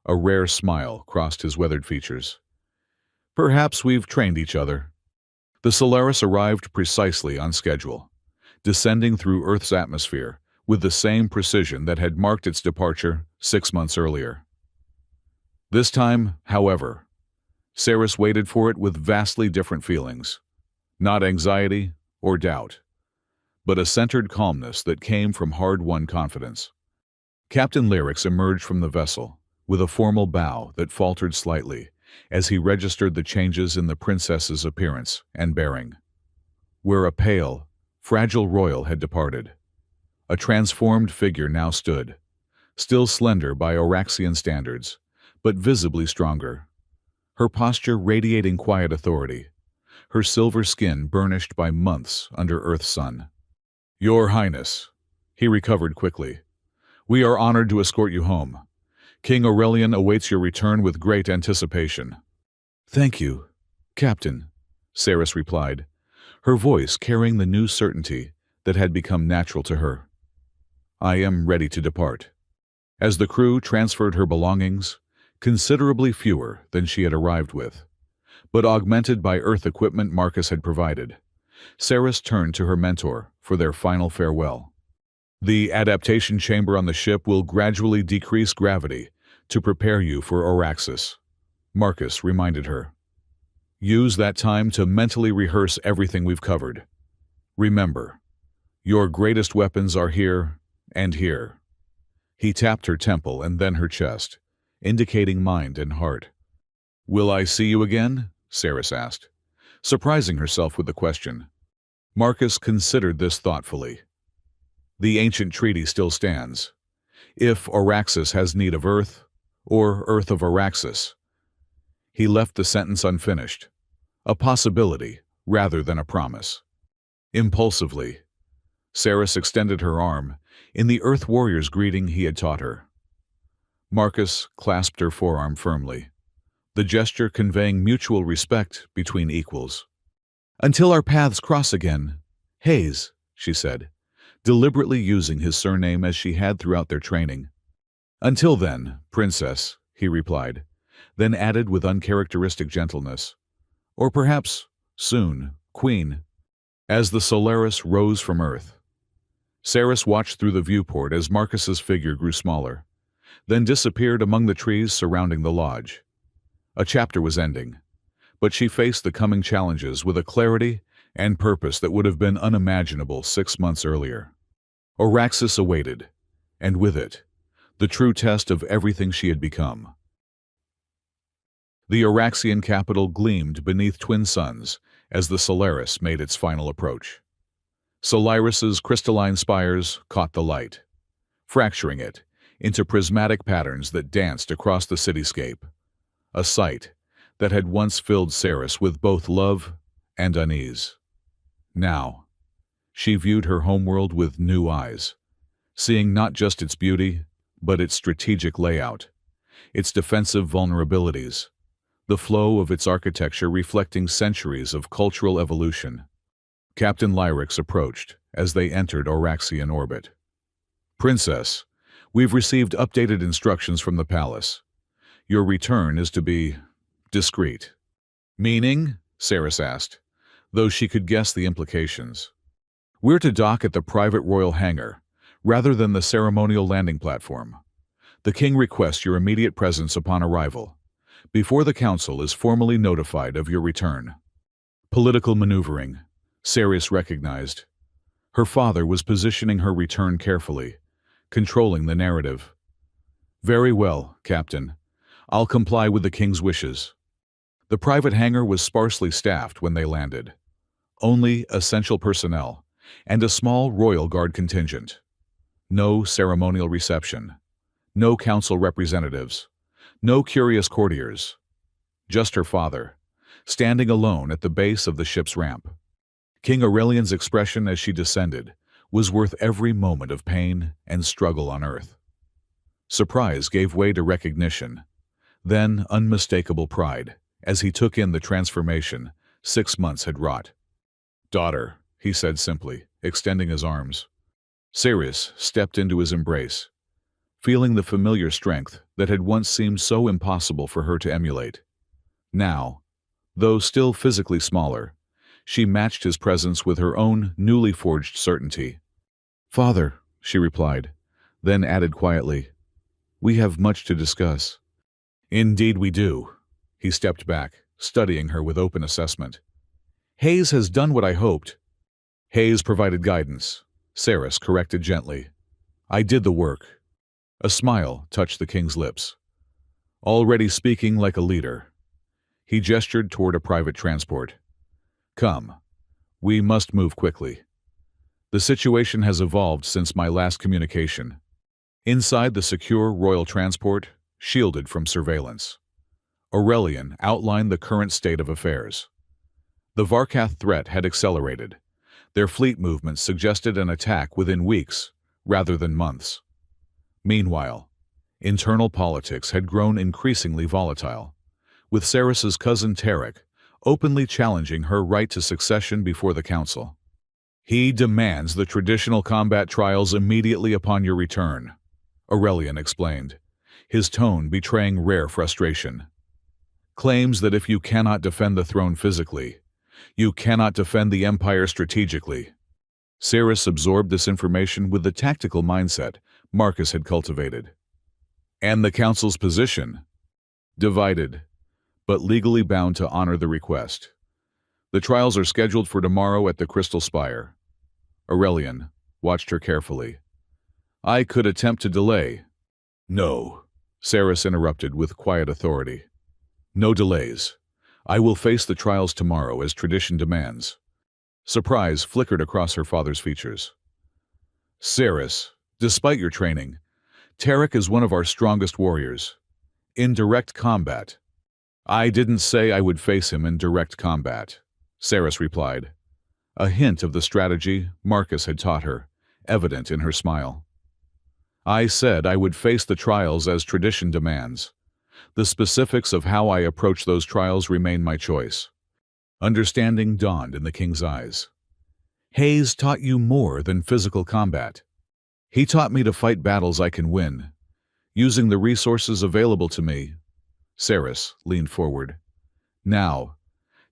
Speaker 1: A rare smile crossed his weathered features. Perhaps we've trained each other. The Solaris arrived precisely on schedule, descending through Earth's atmosphere with the same precision that had marked its departure 6 months earlier. This time, however, Ceres waited for it with vastly different feelings, not anxiety or doubt, but a centered calmness that came from hard-won confidence. Captain Lyrics emerged from the vessel with a formal bow that faltered slightly as he registered the changes in the princess's appearance and bearing. Where a pale, fragile royal had departed, a transformed figure now stood, still slender by Oraxian standards, but visibly stronger. Her posture radiating quiet authority, her silver skin burnished by months under Earth's sun. Your Highness, he recovered quickly. We are honored to escort you home. King Aurelian awaits your return with great anticipation. Thank you, Captain, Ceres replied, her voice carrying the new certainty that had become natural to her. I am ready to depart. As the crew transferred her belongings, considerably fewer than she had arrived with, but augmented by Earth equipment Marcus had provided, Ceres turned to her mentor for their final farewell. The adaptation chamber on the ship will gradually decrease gravity to prepare you for Oraxis, Marcus reminded her. Use that time to mentally rehearse everything we've covered. Remember, your greatest weapons are here and here. He tapped her temple and then her chest, indicating mind and heart. Will I see you again? Ceres asked, surprising herself with the question. Marcus considered this thoughtfully. The ancient treaty still stands. If Oraxis has need of Earth, or Earth of Oraxis. He left the sentence unfinished, a possibility rather than a promise. Impulsively, Ceres extended her arm in the Earth warrior's greeting he had taught her. Marcus clasped her forearm firmly, the gesture conveying mutual respect between equals. Until our paths cross again, Hayes, she said, deliberately using his surname as she had throughout their training. "Until then, Princess," he replied, then added with uncharacteristic gentleness, "or perhaps, soon, Queen." As the Solaris rose from Earth, Saris watched through the viewport as Marcus's figure grew smaller, then disappeared among the trees surrounding the lodge. A chapter was ending, but she faced the coming challenges with a clarity and purpose that would have been unimaginable 6 months earlier. Araxis awaited, and with it, the true test of everything she had become. The Araxian capital gleamed beneath twin suns as the Solaris made its final approach. Solaris's crystalline spires caught the light, fracturing it into prismatic patterns that danced across the cityscape, a sight that had once filled Saris with both love and unease. Now, she viewed her homeworld with new eyes, seeing not just its beauty, but its strategic layout, its defensive vulnerabilities, the flow of its architecture reflecting centuries of cultural evolution. Captain Lyrix approached as they entered Araxian orbit. "Princess, we've received updated instructions from the palace. Your return is to be discreet." "Meaning?" Saris asked, though she could guess the implications. "We're to dock at the private royal hangar, rather than the ceremonial landing platform. The king requests your immediate presence upon arrival, before the council is formally notified of your return." Political maneuvering, Saris recognized. Her father was positioning her return carefully, controlling the narrative. "Very well, Captain. I'll comply with the king's wishes." The private hangar was sparsely staffed when they landed. Only essential personnel and a small royal guard contingent. No ceremonial reception. No council representatives. No curious courtiers. Just her father, standing alone at the base of the ship's ramp. King Aurelian's expression as she descended was worth every moment of pain and struggle on Earth. Surprise gave way to recognition, then unmistakable pride, as he took in the transformation 6 months had wrought. "Daughter," he said simply, extending his arms. Saris stepped into his embrace, feeling the familiar strength that had once seemed so impossible for her to emulate. Now, though still physically smaller, she matched his presence with her own newly forged certainty. "Father," she replied, then added quietly, "we have much to discuss." "Indeed we do." He stepped back, studying her with open assessment. "Hayes has done what I hoped." "Hayes provided guidance," Saris corrected gently. "I did the work." A smile touched the king's lips. Already speaking like a leader, he gestured toward a private transport. "Come. We must move quickly. The situation has evolved since my last communication." Inside the secure royal transport, shielded from surveillance, Aurelian outlined the current state of affairs. The Varkath threat had accelerated. Their fleet movements suggested an attack within weeks, rather than months. Meanwhile, internal politics had grown increasingly volatile, with Saris's cousin Tarek openly challenging her right to succession before the council. "He demands the traditional combat trials immediately upon your return," Aurelian explained, his tone betraying rare frustration. "Claims that if you cannot defend the throne physically, you cannot defend the empire strategically." Saris absorbed this information with the tactical mindset Marcus had cultivated. "And the council's position?" "Divided, but legally bound to honor the request. The trials are scheduled for tomorrow at the Crystal Spire." Aurelian watched her carefully. "I could attempt to delay." "No," Saris interrupted with quiet authority. "No delays. I will face the trials tomorrow as tradition demands." Surprise flickered across her father's features. "Saris, despite your training, Tarek is one of our strongest warriors. In direct combat." "I didn't say I would face him in direct combat," Saris replied, a hint of the strategy Marcus had taught her, evident in her smile. "I said I would face the trials as tradition demands. The specifics of how I approach those trials remain my choice." Understanding dawned in the king's eyes. Hayes taught you more than physical combat. He taught me to fight battles I can win, using the resources available to me. Saris leaned forward. Now,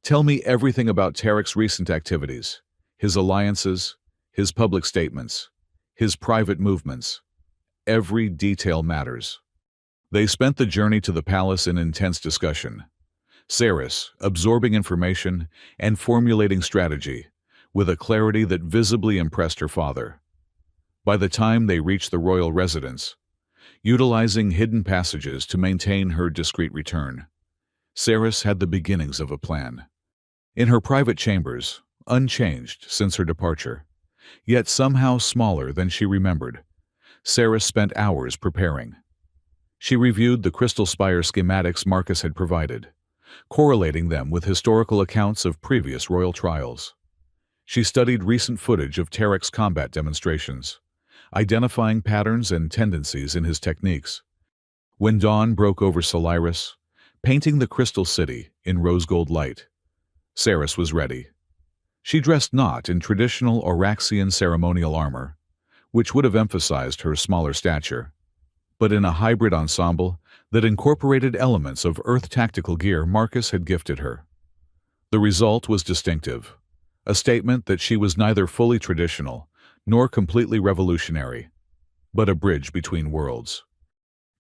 Speaker 1: tell me everything about Tarek's recent activities, his alliances, his public statements, his private movements. Every detail matters. They spent the journey to the palace in intense discussion. Saris, absorbing information and formulating strategy, with a clarity that visibly impressed her father. By the time they reached the royal residence, utilizing hidden passages to maintain her discreet return, Saris had the beginnings of a plan. In her private chambers, unchanged since her departure, yet somehow smaller than she remembered, Saris spent hours preparing. She reviewed the crystal spire schematics Marcus had provided, correlating them with historical accounts of previous royal trials. She studied recent footage of Tarek's combat demonstrations, identifying patterns and tendencies in his techniques. When dawn broke over Solaris, painting the crystal city in rose-gold light, Saris was ready. She dressed not in traditional Auraxian ceremonial armor, which would have emphasized her smaller stature, but in a hybrid ensemble that incorporated elements of Earth tactical gear Marcus had gifted her. The result was distinctive, a statement that she was neither fully traditional nor completely revolutionary, but a bridge between worlds.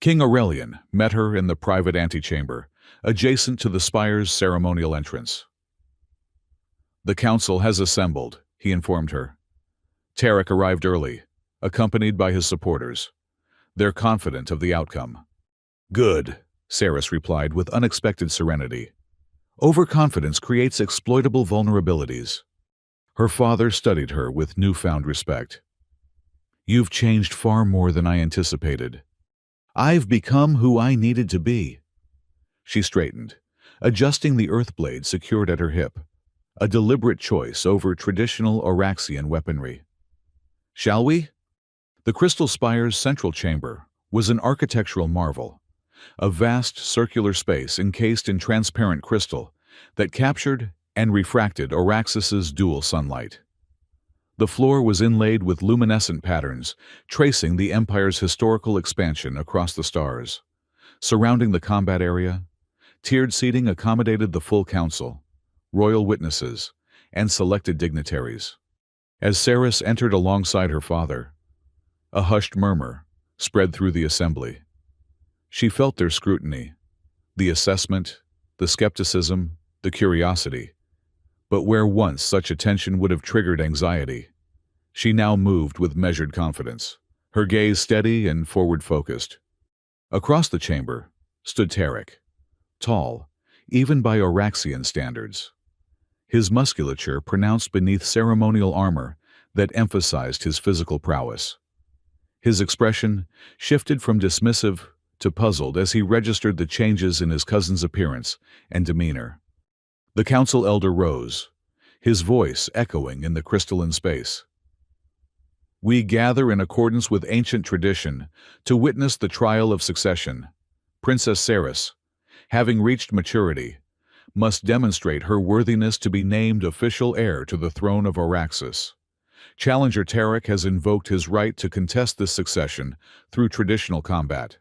Speaker 1: King Aurelian met her in the private antechamber, adjacent to the spire's ceremonial entrance. "The council has assembled," he informed her. Tarek arrived early, accompanied by his supporters. They're confident of the outcome. "Good," Saris replied with unexpected serenity. "Overconfidence creates exploitable vulnerabilities." Her father studied her with newfound respect. "You've changed far more than I anticipated. I've become who I needed to be." She straightened, adjusting the earth blade secured at her hip, a deliberate choice over traditional Auraxian weaponry. "Shall we?" The crystal spire's central chamber was an architectural marvel, a vast circular space encased in transparent crystal that captured and refracted Auraxis's dual sunlight. The floor was inlaid with luminescent patterns, tracing the Empire's historical expansion across the stars. Surrounding the combat area, tiered seating accommodated the full council, royal witnesses, and selected dignitaries. As Saris entered alongside her father, a hushed murmur spread through the assembly. She felt their scrutiny, the assessment, the skepticism, the curiosity. But where once such attention would have triggered anxiety, she now moved with measured confidence, her gaze steady and forward-focused. Across the chamber stood Tarek, tall, even by Auraxian standards. His musculature pronounced beneath ceremonial armor that emphasized his physical prowess. His expression shifted from dismissive to puzzled as he registered the changes in his cousin's appearance and demeanor. The council elder rose, his voice echoing in the crystalline space. "We gather in accordance with ancient tradition to witness the trial of succession. Princess Saris, having reached maturity, must demonstrate her worthiness to be named official heir to the throne of Auraxis. Challenger Tarek has invoked his right to contest this succession through traditional combat."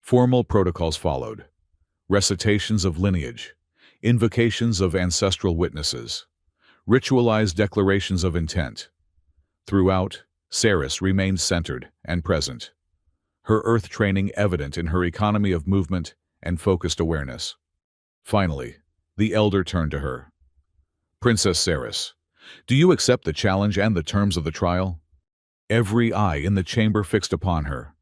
Speaker 1: Formal protocols followed, recitations of lineage, invocations of ancestral witnesses, ritualized declarations of intent. Throughout, Saris remained centered and present, her earth training evident in her economy of movement and focused awareness. Finally, the elder turned to her. "Princess Saris, do you accept the challenge and the terms of the trial?" Every eye in the chamber fixed upon her.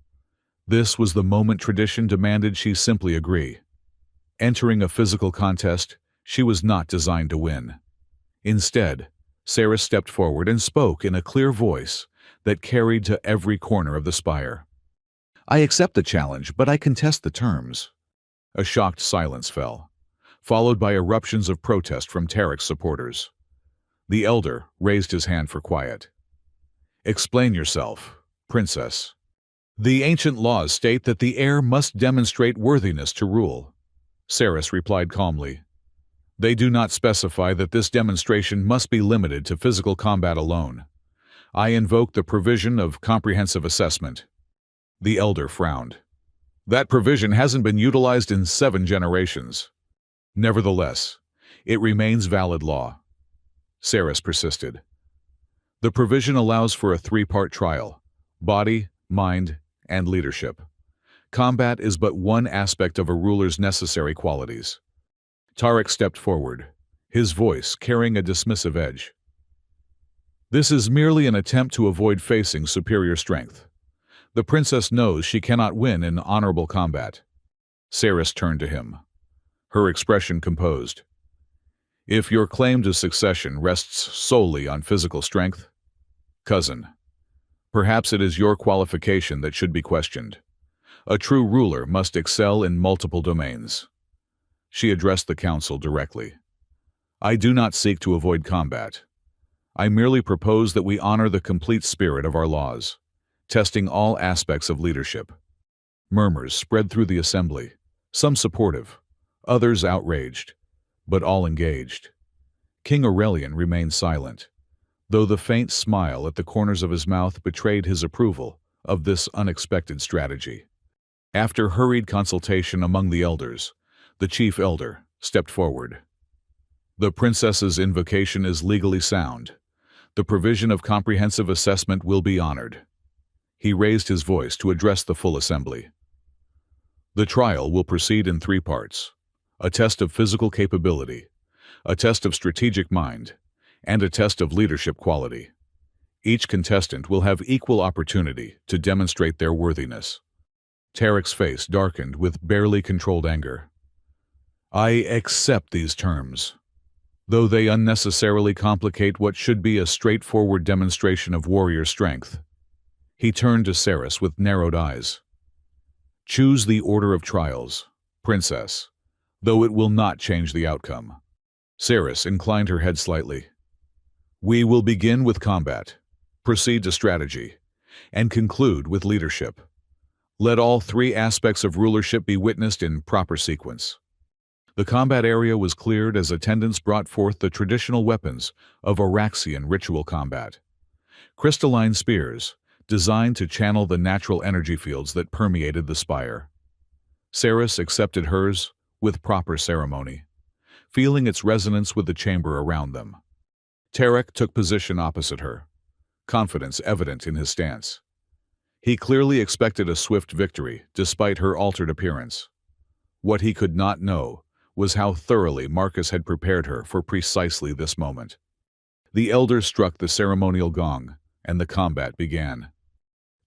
Speaker 1: This was the moment tradition demanded she simply agree. Entering a physical contest, she was not designed to win. Instead, Saris stepped forward and spoke in a clear voice that carried to every corner of the spire. "I accept the challenge, but I contest the terms." A shocked silence fell, followed by eruptions of protest from Tarek's supporters. The elder raised his hand for quiet. "Explain yourself, princess." "The ancient laws state that the heir must demonstrate worthiness to rule," Saris replied calmly. They do not specify that this demonstration must be limited to physical combat alone. I invoke the provision of comprehensive assessment. The elder frowned. That provision hasn't been utilized in 7 generations. Nevertheless, it remains valid law. Saris persisted. The provision allows for a 3-part trial: body, mind, and leadership. Combat is but one aspect of a ruler's necessary qualities. Tarek stepped forward, his voice carrying a dismissive edge. This is merely an attempt to avoid facing superior strength. The princess knows she cannot win in honorable combat. Saris turned to him, her expression composed. If your claim to succession rests solely on physical strength, cousin, perhaps it is your qualification that should be questioned. A true ruler must excel in multiple domains. She addressed the council directly. I do not seek to avoid combat. I merely propose that we honor the complete spirit of our laws, testing all aspects of leadership. Murmurs spread through the assembly, some supportive, others outraged, but all engaged. King Aurelian remained silent, though the faint smile at the corners of his mouth betrayed his approval of this unexpected strategy. After hurried consultation among the elders, the chief elder stepped forward. The princess's invocation is legally sound. The provision of comprehensive assessment will be honored. He raised his voice to address the full assembly. The trial will proceed in 3 parts: a test of physical capability, a test of strategic mind, and a test of leadership quality. Each contestant will have equal opportunity to demonstrate their worthiness. Tarek's face darkened with barely controlled anger. I accept these terms, though they unnecessarily complicate what should be a straightforward demonstration of warrior strength. He turned to Saris with narrowed eyes. Choose the order of trials, princess, though it will not change the outcome. Saris inclined her head slightly. We will begin with combat, proceed to strategy, and conclude with leadership. Let all 3 aspects of rulership be witnessed in proper sequence. The combat area was cleared as attendants brought forth the traditional weapons of Araxian ritual combat. Crystalline spears, designed to channel the natural energy fields that permeated the spire. Saris accepted hers with proper ceremony, feeling its resonance with the chamber around them. Tarek took position opposite her, confidence evident in his stance. He clearly expected a swift victory, despite her altered appearance. What he could not know was how thoroughly Marcus had prepared her for precisely this moment. The elder struck the ceremonial gong, and the combat began.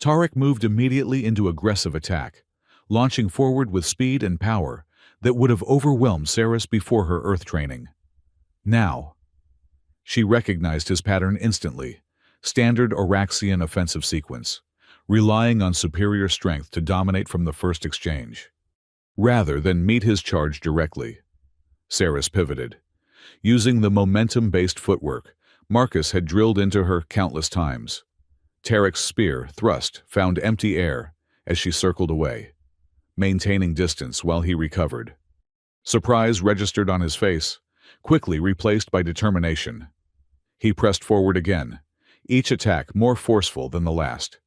Speaker 1: Tarek moved immediately into aggressive attack, launching forward with speed and power that would have overwhelmed Saris before her earth training. Now, she recognized his pattern instantly, standard Araxian offensive sequence, relying on superior strength to dominate from the first exchange. Rather than meet his charge directly, Saris pivoted. Using the momentum-based footwork Marcus had drilled into her countless times, Tarek's spear thrust found empty air as she circled away, maintaining distance while he recovered. Surprise registered on his face, quickly replaced by determination. He pressed forward again, each attack more forceful than the last,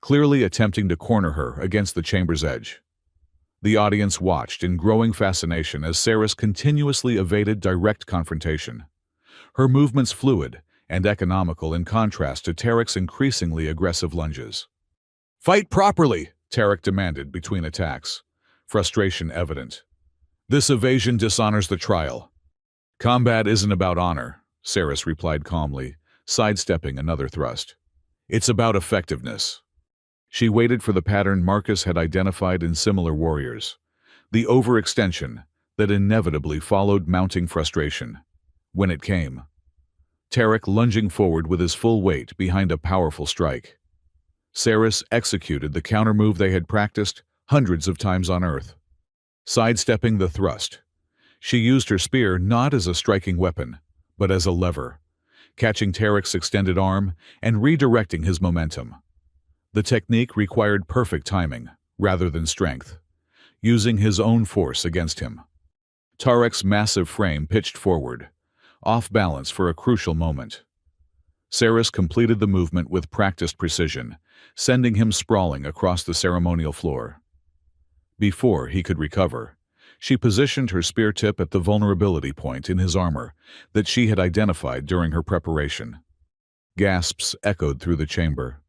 Speaker 1: clearly attempting to corner her against the chamber's edge. The audience watched in growing fascination as Saris continuously evaded direct confrontation. Her movements fluid and economical in contrast to Tarek's increasingly aggressive lunges. Fight properly, Tarek demanded between attacks, frustration evident. This evasion dishonors the trial. Combat isn't about honor, Saris replied calmly, sidestepping another thrust. It's about effectiveness. She waited for the pattern Marcus had identified in similar warriors, the overextension that inevitably followed mounting frustration. When it came, Tarek lunging forward with his full weight behind a powerful strike. Saris executed the countermove they had practiced hundreds of times on Earth. Sidestepping the thrust, she used her spear not as a striking weapon, but as a lever, catching Tarek's extended arm and redirecting his momentum. The technique required perfect timing, rather than strength, using his own force against him. Tarek's massive frame pitched forward, off balance for a crucial moment. Saris completed the movement with practiced precision, sending him sprawling across the ceremonial floor. Before he could recover, she positioned her spear tip at the vulnerability point in his armor that she had identified during her preparation. Gasps echoed through the chamber.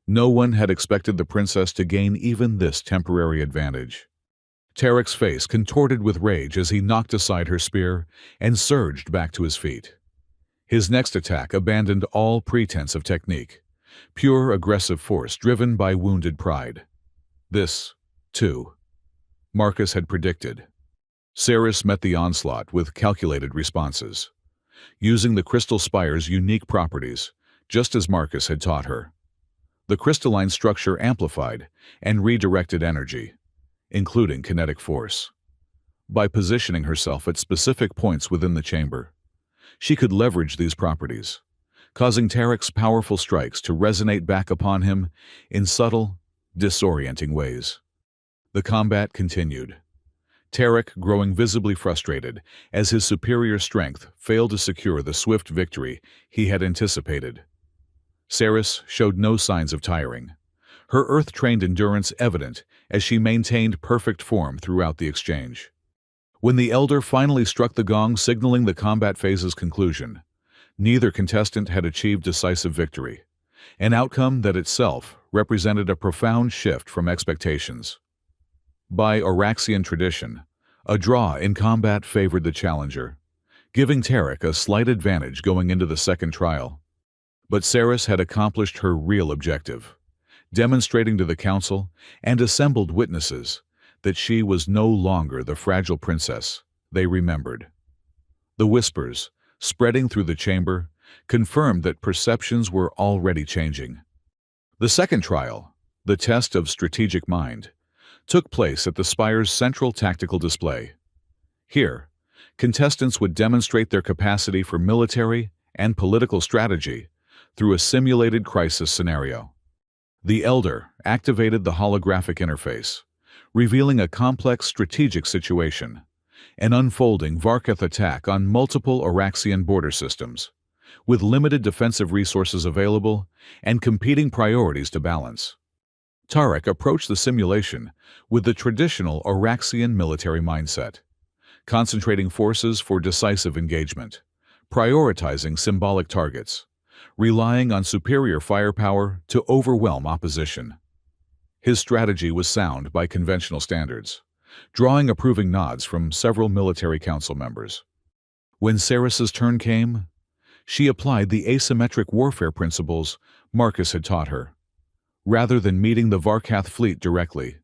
Speaker 1: No one had expected the princess to gain even this temporary advantage. Tarek's face contorted with rage as he knocked aside her spear and surged back to his feet. His next attack abandoned all pretense of technique, pure aggressive force driven by wounded pride. This, too, Marcus had predicted. Saris met the onslaught with calculated responses, using the crystal spire's unique properties, just as Marcus had taught her. The crystalline structure amplified and redirected energy, including kinetic force. By positioning herself at specific points within the chamber, she could leverage these properties, causing Tarek's powerful strikes to resonate back upon him in subtle, disorienting ways. The combat continued, Tarek growing visibly frustrated as his superior strength failed to secure the swift victory he had anticipated. Saris showed no signs of tiring, her earth-trained endurance evident as she maintained perfect form throughout the exchange. When the Elder finally struck the gong signaling the combat phase's conclusion, neither contestant had achieved decisive victory, an outcome that itself represented a profound shift from expectations. By Auraxian tradition, a draw in combat favored the challenger, giving Tarek a slight advantage going into the second trial. But Saris had accomplished her real objective, demonstrating to the council and assembled witnesses that she was no longer the fragile princess they remembered. The whispers, spreading through the chamber, confirmed that perceptions were already changing. The second trial, the test of strategic mind, took place at the Spire's central tactical display. Here, contestants would demonstrate their capacity for military and political strategy through a simulated crisis scenario. The Elder activated the holographic interface, revealing a complex strategic situation, an unfolding Varkath attack on multiple Auraxian border systems, with limited defensive resources available and competing priorities to balance. Tarek approached the simulation with the traditional Auraxian military mindset, concentrating forces for decisive engagement, prioritizing symbolic targets, relying on superior firepower to overwhelm opposition. His strategy was sound by conventional standards, drawing approving nods from several military council members. When Saris's turn came, she applied the asymmetric warfare principles Marcus had taught her. Rather than meeting the Varkath fleet directly,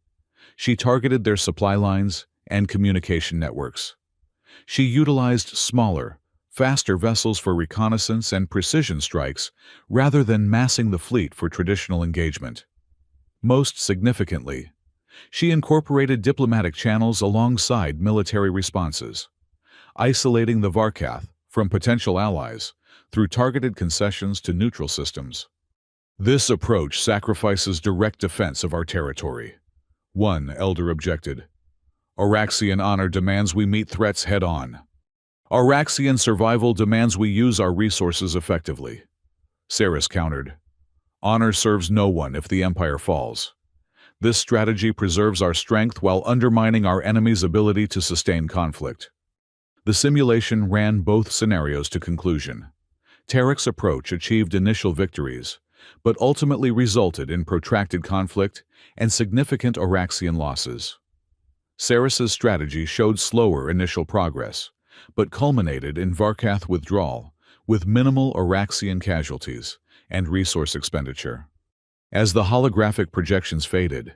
Speaker 1: she targeted their supply lines and communication networks. She utilized smaller, faster vessels for reconnaissance and precision strikes rather than massing the fleet for traditional engagement. Most significantly, she incorporated diplomatic channels alongside military responses, isolating the Varkath from potential allies through targeted concessions to neutral systems. This approach sacrifices direct defense of our territory. One Elder objected. Auraxian honor demands we meet threats head-on. Auraxian survival demands we use our resources effectively. Saris countered. Honor serves no one if the Empire falls. This strategy preserves our strength while undermining our enemy's ability to sustain conflict. The simulation ran both scenarios to conclusion. Tarek's approach achieved initial victories, but ultimately resulted in protracted conflict and significant Auraxian losses. Saris's strategy showed slower initial progress, but culminated in Varkath withdrawal with minimal Auraxian casualties and resource expenditure. As the holographic projections faded,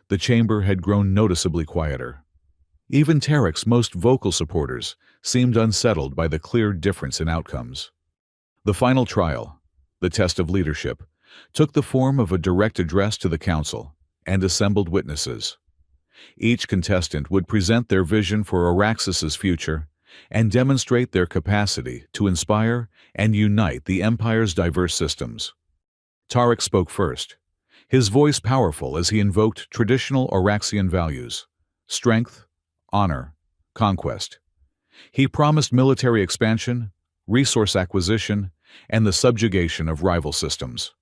Speaker 1: the chamber had grown noticeably quieter. Even Tarek's most vocal supporters seemed unsettled by the clear difference in outcomes. The final trial, the test of leadership, took the form of a direct address to the council and assembled witnesses. Each contestant would present their vision for Auraxis's future and demonstrate their capacity to inspire and unite the Empire's diverse systems. Tarek spoke first, his voice powerful as he invoked traditional Auraxian values: strength, honor, conquest. He promised military expansion, resource acquisition, and the subjugation of rival systems.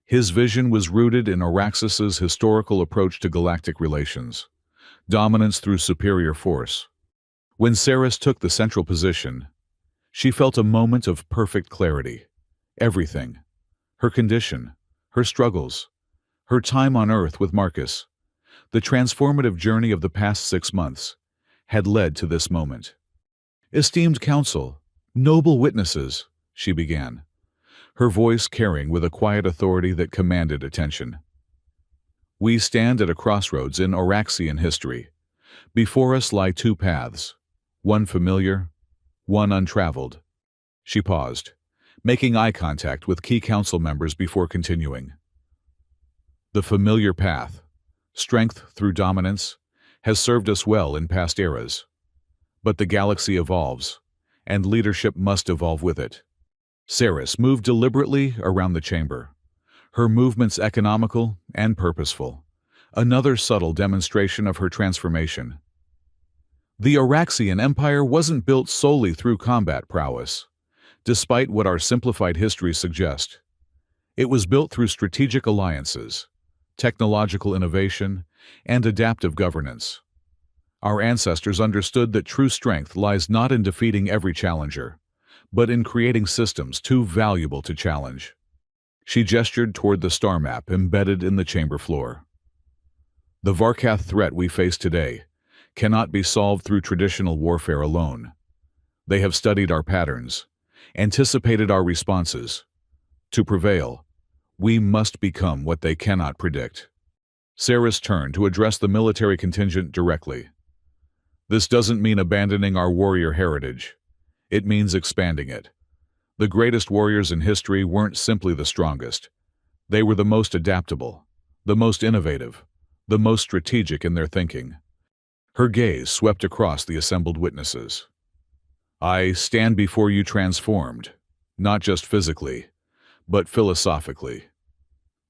Speaker 1: His vision was rooted in Araxis's historical approach to galactic relations, dominance through superior force. When Ceres took the central position, she felt a moment of perfect clarity. Everything, her condition, her struggles, her time on Earth with Marcus, the transformative journey of the past 6 months, had led to this moment. "Esteemed council, noble witnesses," she began, her voice carrying with a quiet authority that commanded attention. "We stand at a crossroads in Araxian history. Before us lie two paths, one familiar, one untraveled." She paused, making eye contact with key council members before continuing. "The familiar path, strength through dominance, has served us well in past eras. But the galaxy evolves, and leadership must evolve with it." Ceres moved deliberately around the chamber, her movements economical and purposeful, another subtle demonstration of her transformation. The Araxian Empire wasn't built solely through combat prowess, despite what our simplified histories suggest. It was built through strategic alliances, technological innovation, and adaptive governance. Our ancestors understood that true strength lies not in defeating every challenger, but in creating systems too valuable to challenge. She gestured toward the star map embedded in the chamber floor. "The Varkath threat we face today cannot be solved through traditional warfare alone. They have studied our patterns, anticipated our responses. To prevail, we must become what they cannot predict." Ceres turned to address the military contingent directly. "This doesn't mean abandoning our warrior heritage. It means expanding it. The greatest warriors in history weren't simply the strongest. They were the most adaptable, the most innovative, the most strategic in their thinking." Her gaze swept across the assembled witnesses. "I stand before you transformed, not just physically, but philosophically.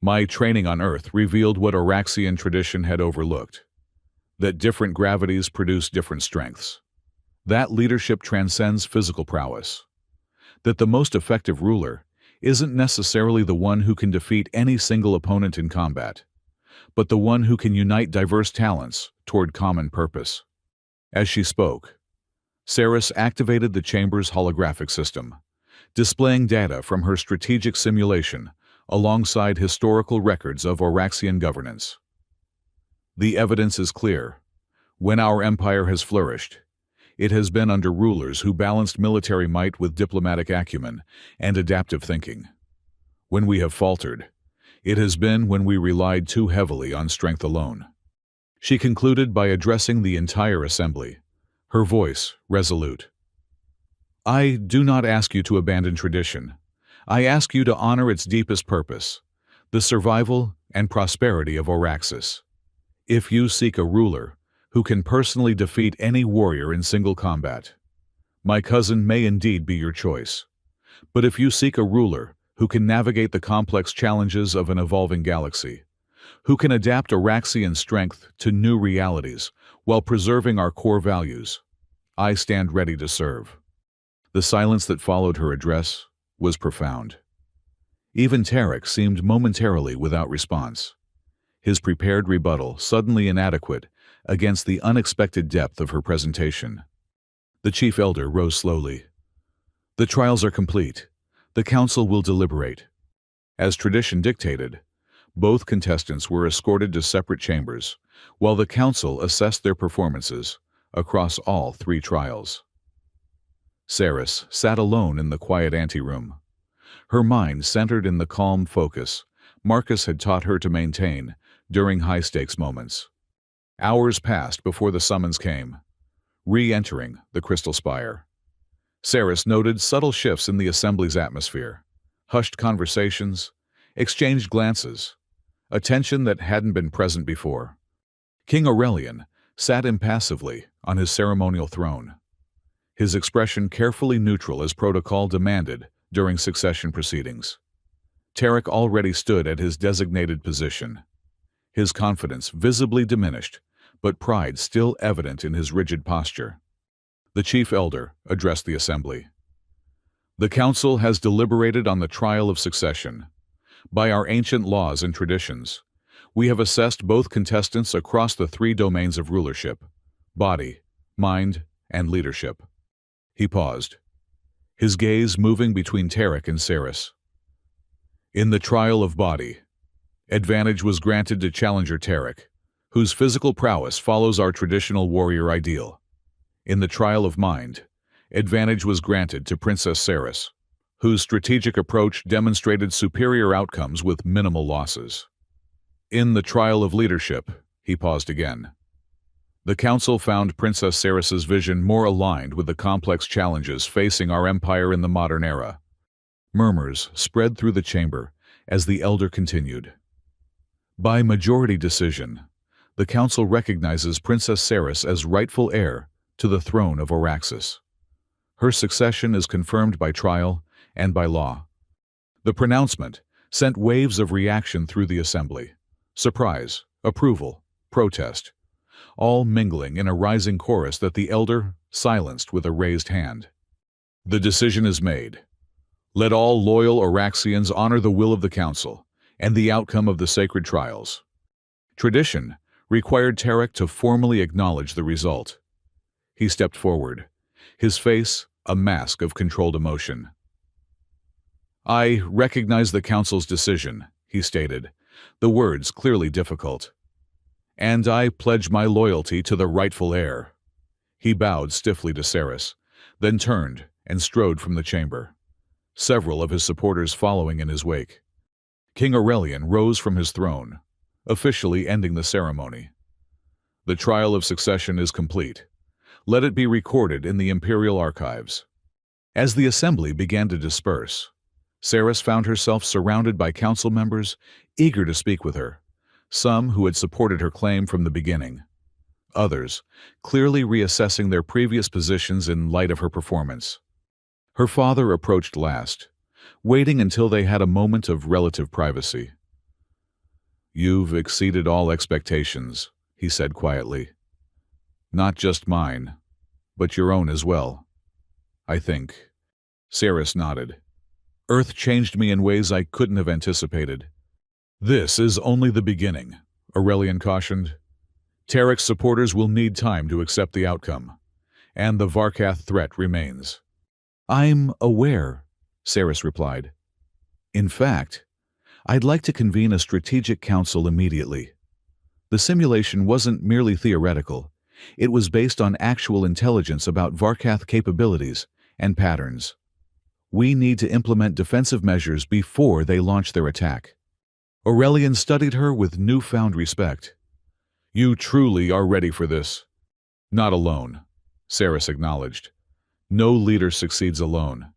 Speaker 1: My training on Earth revealed what Araxian tradition had overlooked, that different gravities produce different strengths, that leadership transcends physical prowess, that the most effective ruler isn't necessarily the one who can defeat any single opponent in combat, but the one who can unite diverse talents toward common purpose." As she spoke, Ceres activated the chamber's holographic system, displaying data from her strategic simulation alongside historical records of Araxian governance. "The evidence is clear. When our empire has flourished, it has been under rulers who balanced military might with diplomatic acumen and adaptive thinking. When we have faltered, it has been when we relied too heavily on strength alone." She concluded by addressing the entire assembly, her voice resolute. "I do not ask you to abandon tradition. I ask you to honor its deepest purpose, the survival and prosperity of Araxis. If you seek a ruler who can personally defeat any warrior in single combat, my cousin may indeed be your choice. But if you seek a ruler who can navigate the complex challenges of an evolving galaxy, who can adapt Araxian strength to new realities while preserving our core values, I stand ready to serve." The silence that followed her address was profound. Even Tarek seemed momentarily without response, his prepared rebuttal suddenly inadequate against the unexpected depth of her presentation. The chief elder rose slowly. "The trials are complete. The council will deliberate." As tradition dictated, both contestants were escorted to separate chambers, while the council assessed their performances across all 3 trials. Ceres sat alone in the quiet anteroom, her mind centered in the calm focus Marcus had taught her to maintain during high-stakes moments. Hours passed before the summons came, re-entering the Crystal Spire. Ceres noted subtle shifts in the assembly's atmosphere, hushed conversations, exchanged glances, a tension that hadn't been present before. King Aurelian sat impassively on his ceremonial throne, his expression carefully neutral as protocol demanded during succession proceedings. Tarek already stood at his designated position, his confidence visibly diminished, but pride still evident in his rigid posture. The chief elder addressed the assembly. The council has deliberated on the trial of succession. By our ancient laws and traditions, we have assessed both contestants across the three domains of rulership: body, mind, and leadership. He paused, his gaze moving between Tarek and Saris. In the trial of body, advantage was granted to challenger Tarek, whose physical prowess follows our traditional warrior ideal. In the trial of mind, advantage was granted to Princess Saris, whose strategic approach demonstrated superior outcomes with minimal losses. In the trial of leadership, he paused again. The council found Princess Saris's vision more aligned with the complex challenges facing our empire in the modern era. Murmurs spread through the chamber as the elder continued. By majority decision, the council recognizes Princess Saris as rightful heir to the throne of Araxis. Her succession is confirmed by trial and by law. The pronouncement sent waves of reaction through the assembly: surprise, approval, protest, all mingling in a rising chorus that the elder silenced with a raised hand. The decision is made. Let all loyal Araxians honor the will of the council and the outcome of the sacred trials. Tradition required Tarek to formally acknowledge the result. He stepped forward, his face a mask of controlled emotion. I recognize the council's decision, he stated, the words clearly difficult. And I pledge my loyalty to the rightful heir. He bowed stiffly to Saris, then turned and strode from the chamber, several of his supporters following in his wake. King Aurelian rose from his throne, officially ending the ceremony. The trial of succession is complete. Let it be recorded in the imperial archives. As the assembly began to disperse, Saris found herself surrounded by council members eager to speak with her, some who had supported her claim from the beginning, others clearly reassessing their previous positions in light of her performance. Her father approached last, waiting until they had a moment of relative privacy. You've exceeded all expectations, he said quietly. Not just mine, but your own as well, I think. Saris nodded. Earth changed me in ways I couldn't have anticipated. This is only the beginning, Aurelian cautioned. Tarek's supporters will need time to accept the outcome, and the Varkath threat remains. I'm aware, Saris replied. In fact, I'd like to convene a strategic council immediately. The simulation wasn't merely theoretical. It was based on actual intelligence about Varkath capabilities and patterns. We need to implement defensive measures before they launch their attack. Aurelian studied her with newfound respect. You truly are ready for this. Not alone, Saris acknowledged. No leader succeeds alone.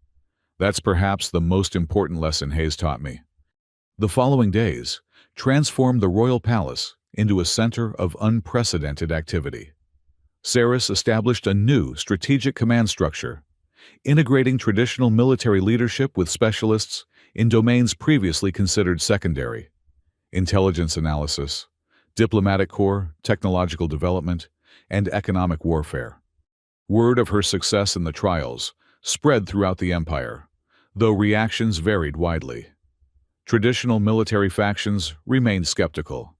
Speaker 1: That's perhaps the most important lesson Hayes taught me. The following days transformed the royal palace into a center of unprecedented activity. Saris established a new strategic command structure, integrating traditional military leadership with specialists in domains previously considered secondary: intelligence analysis, diplomatic corps, technological development, and economic warfare. Word of her success in the trials spread throughout the empire, though reactions varied widely. Traditional military factions remained skeptical,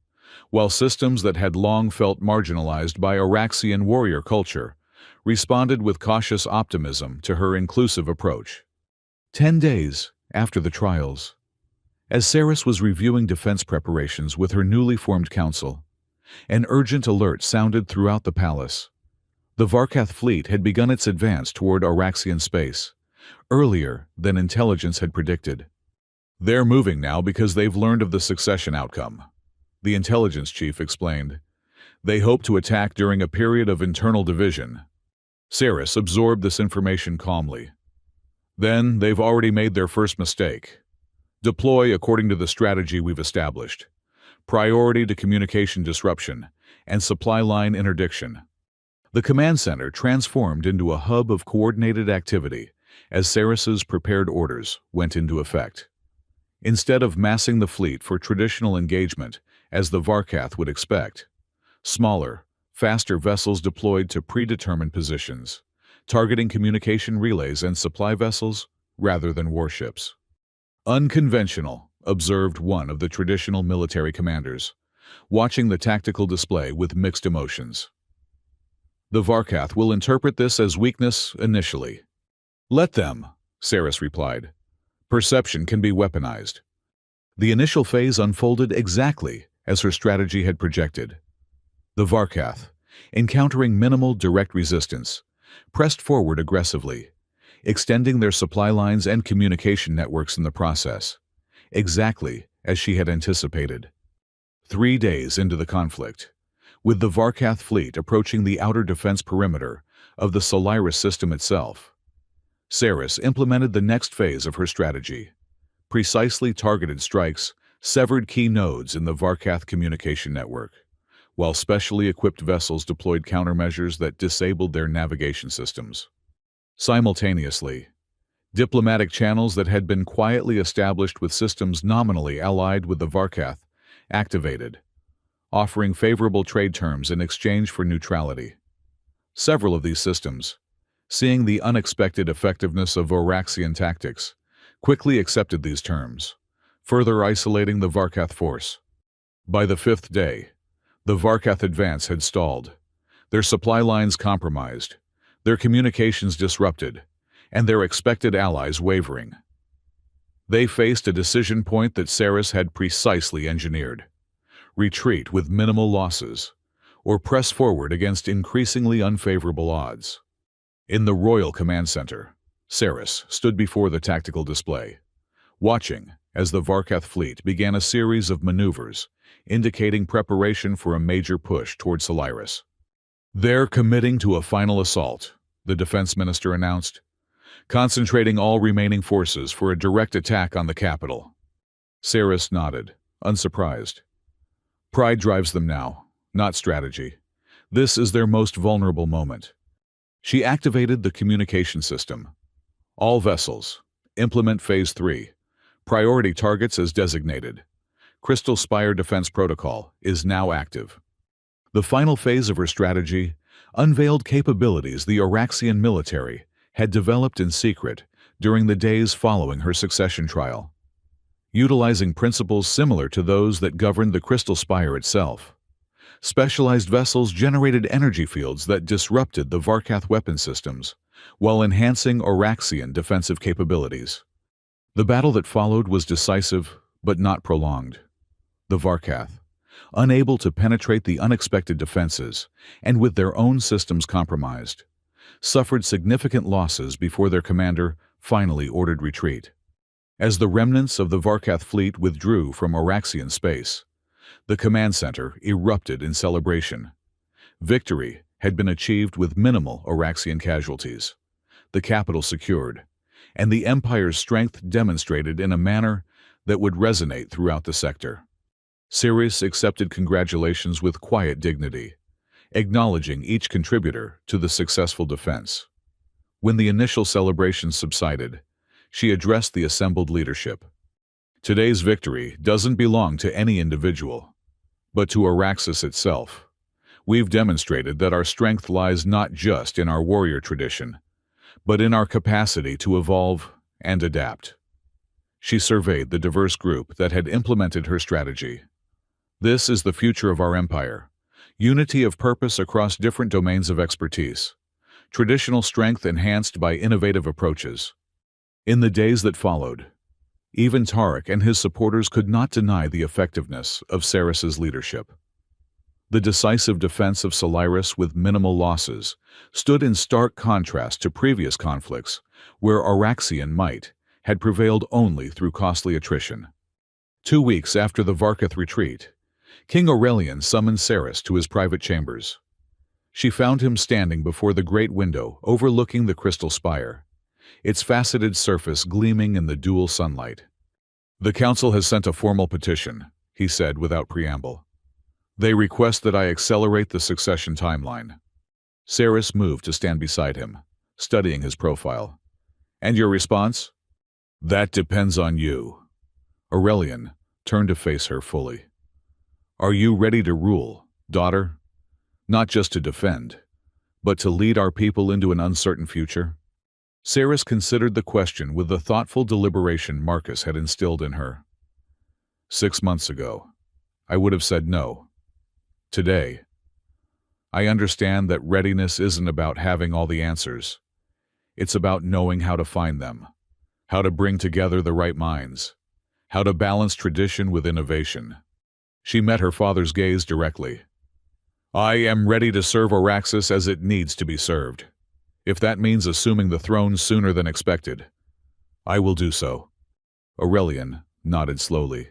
Speaker 1: while systems that had long felt marginalized by Araxian warrior culture responded with cautious optimism to her inclusive approach. 10 days after the trials, as Saris was reviewing defense preparations with her newly formed council, an urgent alert sounded throughout the palace. The Varkath fleet had begun its advance toward Araxian space, earlier than intelligence had predicted. They're moving now because they've learned of the succession outcome, the intelligence chief explained. They hope to attack during a period of internal division. Saris absorbed this information calmly. Then they've already made their first mistake. Deploy according to the strategy we've established. Priority to communication disruption and supply line interdiction. The command center transformed into a hub of coordinated activity as Saris's prepared orders went into effect. Instead of massing the fleet for traditional engagement, as the Varkath would expect, smaller, faster vessels deployed to predetermined positions, targeting communication relays and supply vessels rather than warships. Unconventional, observed one of the traditional military commanders, watching the tactical display with mixed emotions. The Varkath will interpret this as weakness initially. Let them, Saris replied. Perception can be weaponized. The initial phase unfolded exactly as her strategy had projected. The Varkath, encountering minimal direct resistance, pressed forward aggressively, extending their supply lines and communication networks in the process, exactly as she had anticipated. 3 days into the conflict, with the Varkath fleet approaching the outer defense perimeter of the Solaris system itself, Saris implemented the next phase of her strategy. Precisely targeted strikes severed key nodes in the Varkath communication network, while specially equipped vessels deployed countermeasures that disabled their navigation systems. Simultaneously, diplomatic channels that had been quietly established with systems nominally allied with the Varkath activated, offering favorable trade terms in exchange for neutrality. Several of these systems, seeing the unexpected effectiveness of Oraxian tactics, quickly accepted these terms, further isolating the Varkath force. By the 5th day, the Varkath advance had stalled, their supply lines compromised, their communications disrupted, and their expected allies wavering. They faced a decision point that Saris had precisely engineered: retreat with minimal losses, or press forward against increasingly unfavorable odds. In the Royal Command Center, Saris stood before the tactical display, watching as the Varkath fleet began a series of maneuvers indicating preparation for a major push toward Solaris. They're committing to a final assault, the defense minister announced, concentrating all remaining forces for a direct attack on the capital. Saris nodded, unsurprised. Pride drives them now, not strategy. This is their most vulnerable moment. She activated the communication system. All vessels, implement Phase 3. Priority targets as designated. Crystal Spire Defense Protocol is now active. The final phase of her strategy unveiled capabilities the Oraxian military had developed in secret during the days following her succession trial. Utilizing principles similar to those that governed the Crystal Spire itself, specialized vessels generated energy fields that disrupted the Varkath weapon systems, while enhancing Oraxian defensive capabilities. The battle that followed was decisive, but not prolonged. The Varkath, unable to penetrate the unexpected defenses, and with their own systems compromised, suffered significant losses before their commander finally ordered retreat. As the remnants of the Varkath fleet withdrew from Oraxian space, the command center erupted in celebration. Victory had been achieved with minimal Oraxian casualties, the capital secured, and the Empire's strength demonstrated in a manner that would resonate throughout the sector. Saris accepted congratulations with quiet dignity, acknowledging each contributor to the successful defense. When the initial celebrations subsided, she addressed the assembled leadership. Today's victory doesn't belong to any individual, but to Araxis itself. We've demonstrated that our strength lies not just in our warrior tradition, but in our capacity to evolve and adapt. She surveyed the diverse group that had implemented her strategy. This is the future of our empire: unity of purpose across different domains of expertise, traditional strength enhanced by innovative approaches. In the days that followed, even Tarek and his supporters could not deny the effectiveness of Saris's leadership. The decisive defense of Solaris with minimal losses stood in stark contrast to previous conflicts where Araxian might had prevailed only through costly attrition. 2 weeks after the Varkath retreat, King Aurelian summoned Saris to his private chambers. She found him standing before the great window overlooking the Crystal Spire, its faceted surface gleaming in the dual sunlight. "The Council has sent a formal petition," he said without preamble. "They request that I accelerate the succession timeline." Saris moved to stand beside him, studying his profile. "And your response?" "That depends on you." Aurelian turned to face her fully. "Are you ready to rule, daughter? Not just to defend, but to lead our people into an uncertain future? Saris considered the question with the thoughtful deliberation Marcus had instilled in her. 6 months ago, I would have said no. Today, I understand that readiness isn't about having all the answers. It's about knowing how to find them, how to bring together the right minds, how to balance tradition with innovation. She met her father's gaze directly. I am ready to serve Araxis as it needs to be served. If that means assuming the throne sooner than expected, I will do so. Aurelian nodded slowly.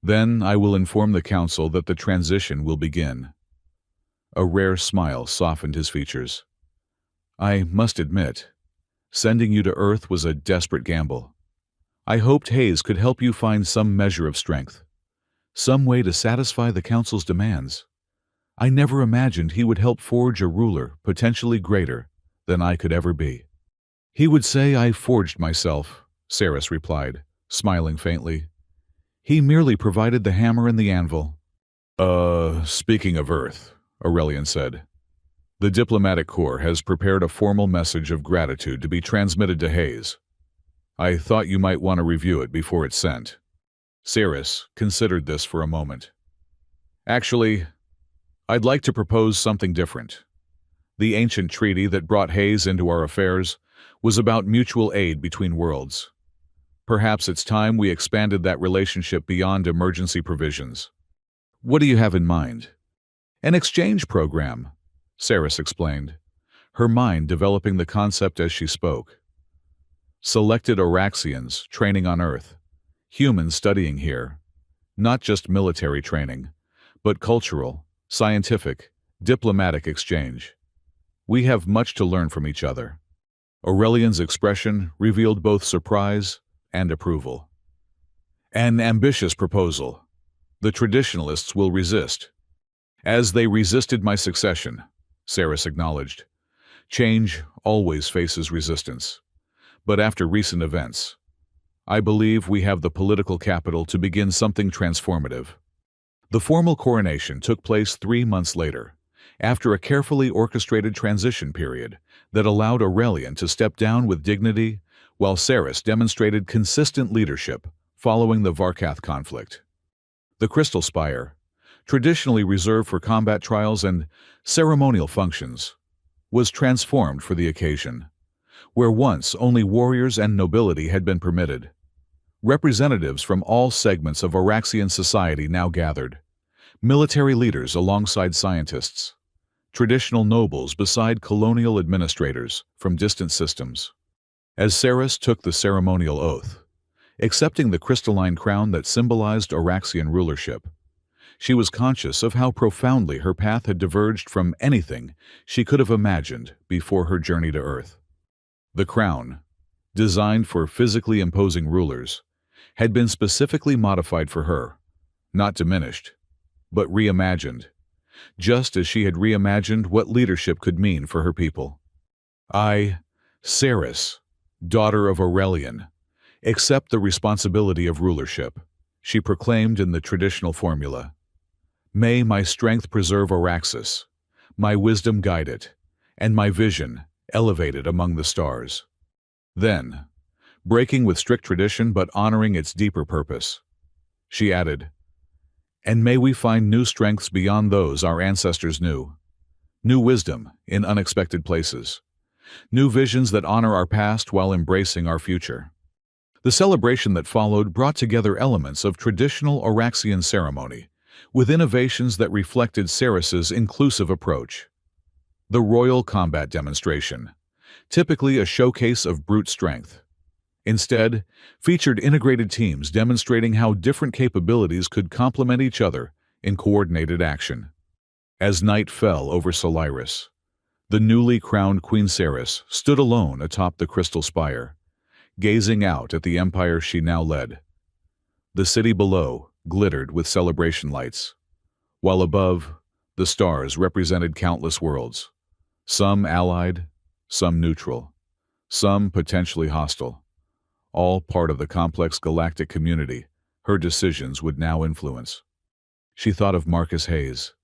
Speaker 1: Then I will inform the council that the transition will begin. A rare smile softened his features. I must admit, sending you to Earth was a desperate gamble. I hoped Hayes could help you find some measure of strength, some way to satisfy the council's demands. I never imagined he would help forge a ruler potentially greater than I could ever be. He would say I forged myself, Saris replied, smiling faintly. He merely provided the hammer and the anvil. Speaking of Earth, Aurelian said, the diplomatic corps has prepared a formal message of gratitude to be transmitted to Hayes. I thought you might want to review it before it's sent. Saris considered this for a moment. Actually, I'd like to propose something different. The ancient treaty that brought Hayes into our affairs was about mutual aid between worlds. Perhaps it's time we expanded that relationship beyond emergency provisions. What do you have in mind? An exchange program, Saris explained, her mind developing the concept as she spoke. Selected Araxians training on Earth, humans studying here, not just military training, but cultural, scientific, diplomatic exchange. We have much to learn from each other. Aurelian's expression revealed both surprise and approval. An ambitious proposal. The traditionalists will resist. As they resisted my succession, Saris acknowledged. Change always faces resistance. But after recent events, I believe we have the political capital to begin something transformative. The formal coronation took place 3 months later, after a carefully orchestrated transition period that allowed Aurelian to step down with dignity, while Saris demonstrated consistent leadership following the Varkath conflict. The Crystal Spire, traditionally reserved for combat trials and ceremonial functions, was transformed for the occasion, where once only warriors and nobility had been permitted. Representatives from all segments of Araxian society now gathered, military leaders alongside scientists, traditional nobles beside colonial administrators from distant systems. As Saris took the ceremonial oath, accepting the crystalline crown that symbolized Araxian rulership, she was conscious of how profoundly her path had diverged from anything she could have imagined before her journey to Earth. The crown, designed for physically imposing rulers, had been specifically modified for her, not diminished, but reimagined, just as she had reimagined what leadership could mean for her people. I, Saris, daughter of Aurelian, accept the responsibility of rulership, she proclaimed in the traditional formula. May my strength preserve Araxis, my wisdom guide it, and my vision elevate it among the stars. Then, breaking with strict tradition but honoring its deeper purpose, she added, and may we find new strengths beyond those our ancestors knew, new wisdom in unexpected places, new visions that honor our past while embracing our future. The celebration that followed brought together elements of traditional Araxian ceremony with innovations that reflected Saris's inclusive approach. The royal combat demonstration, typically a showcase of brute strength, instead featured integrated teams demonstrating how different capabilities could complement each other in coordinated action. As night fell over Solaris, the newly crowned Queen Saris stood alone atop the Crystal Spire, gazing out at the empire she now led. The city below glittered with celebration lights, while above, the stars represented countless worlds, some allied, some neutral, some potentially hostile, all part of the complex galactic community her decisions would now influence. She thought of Marcus Hayes,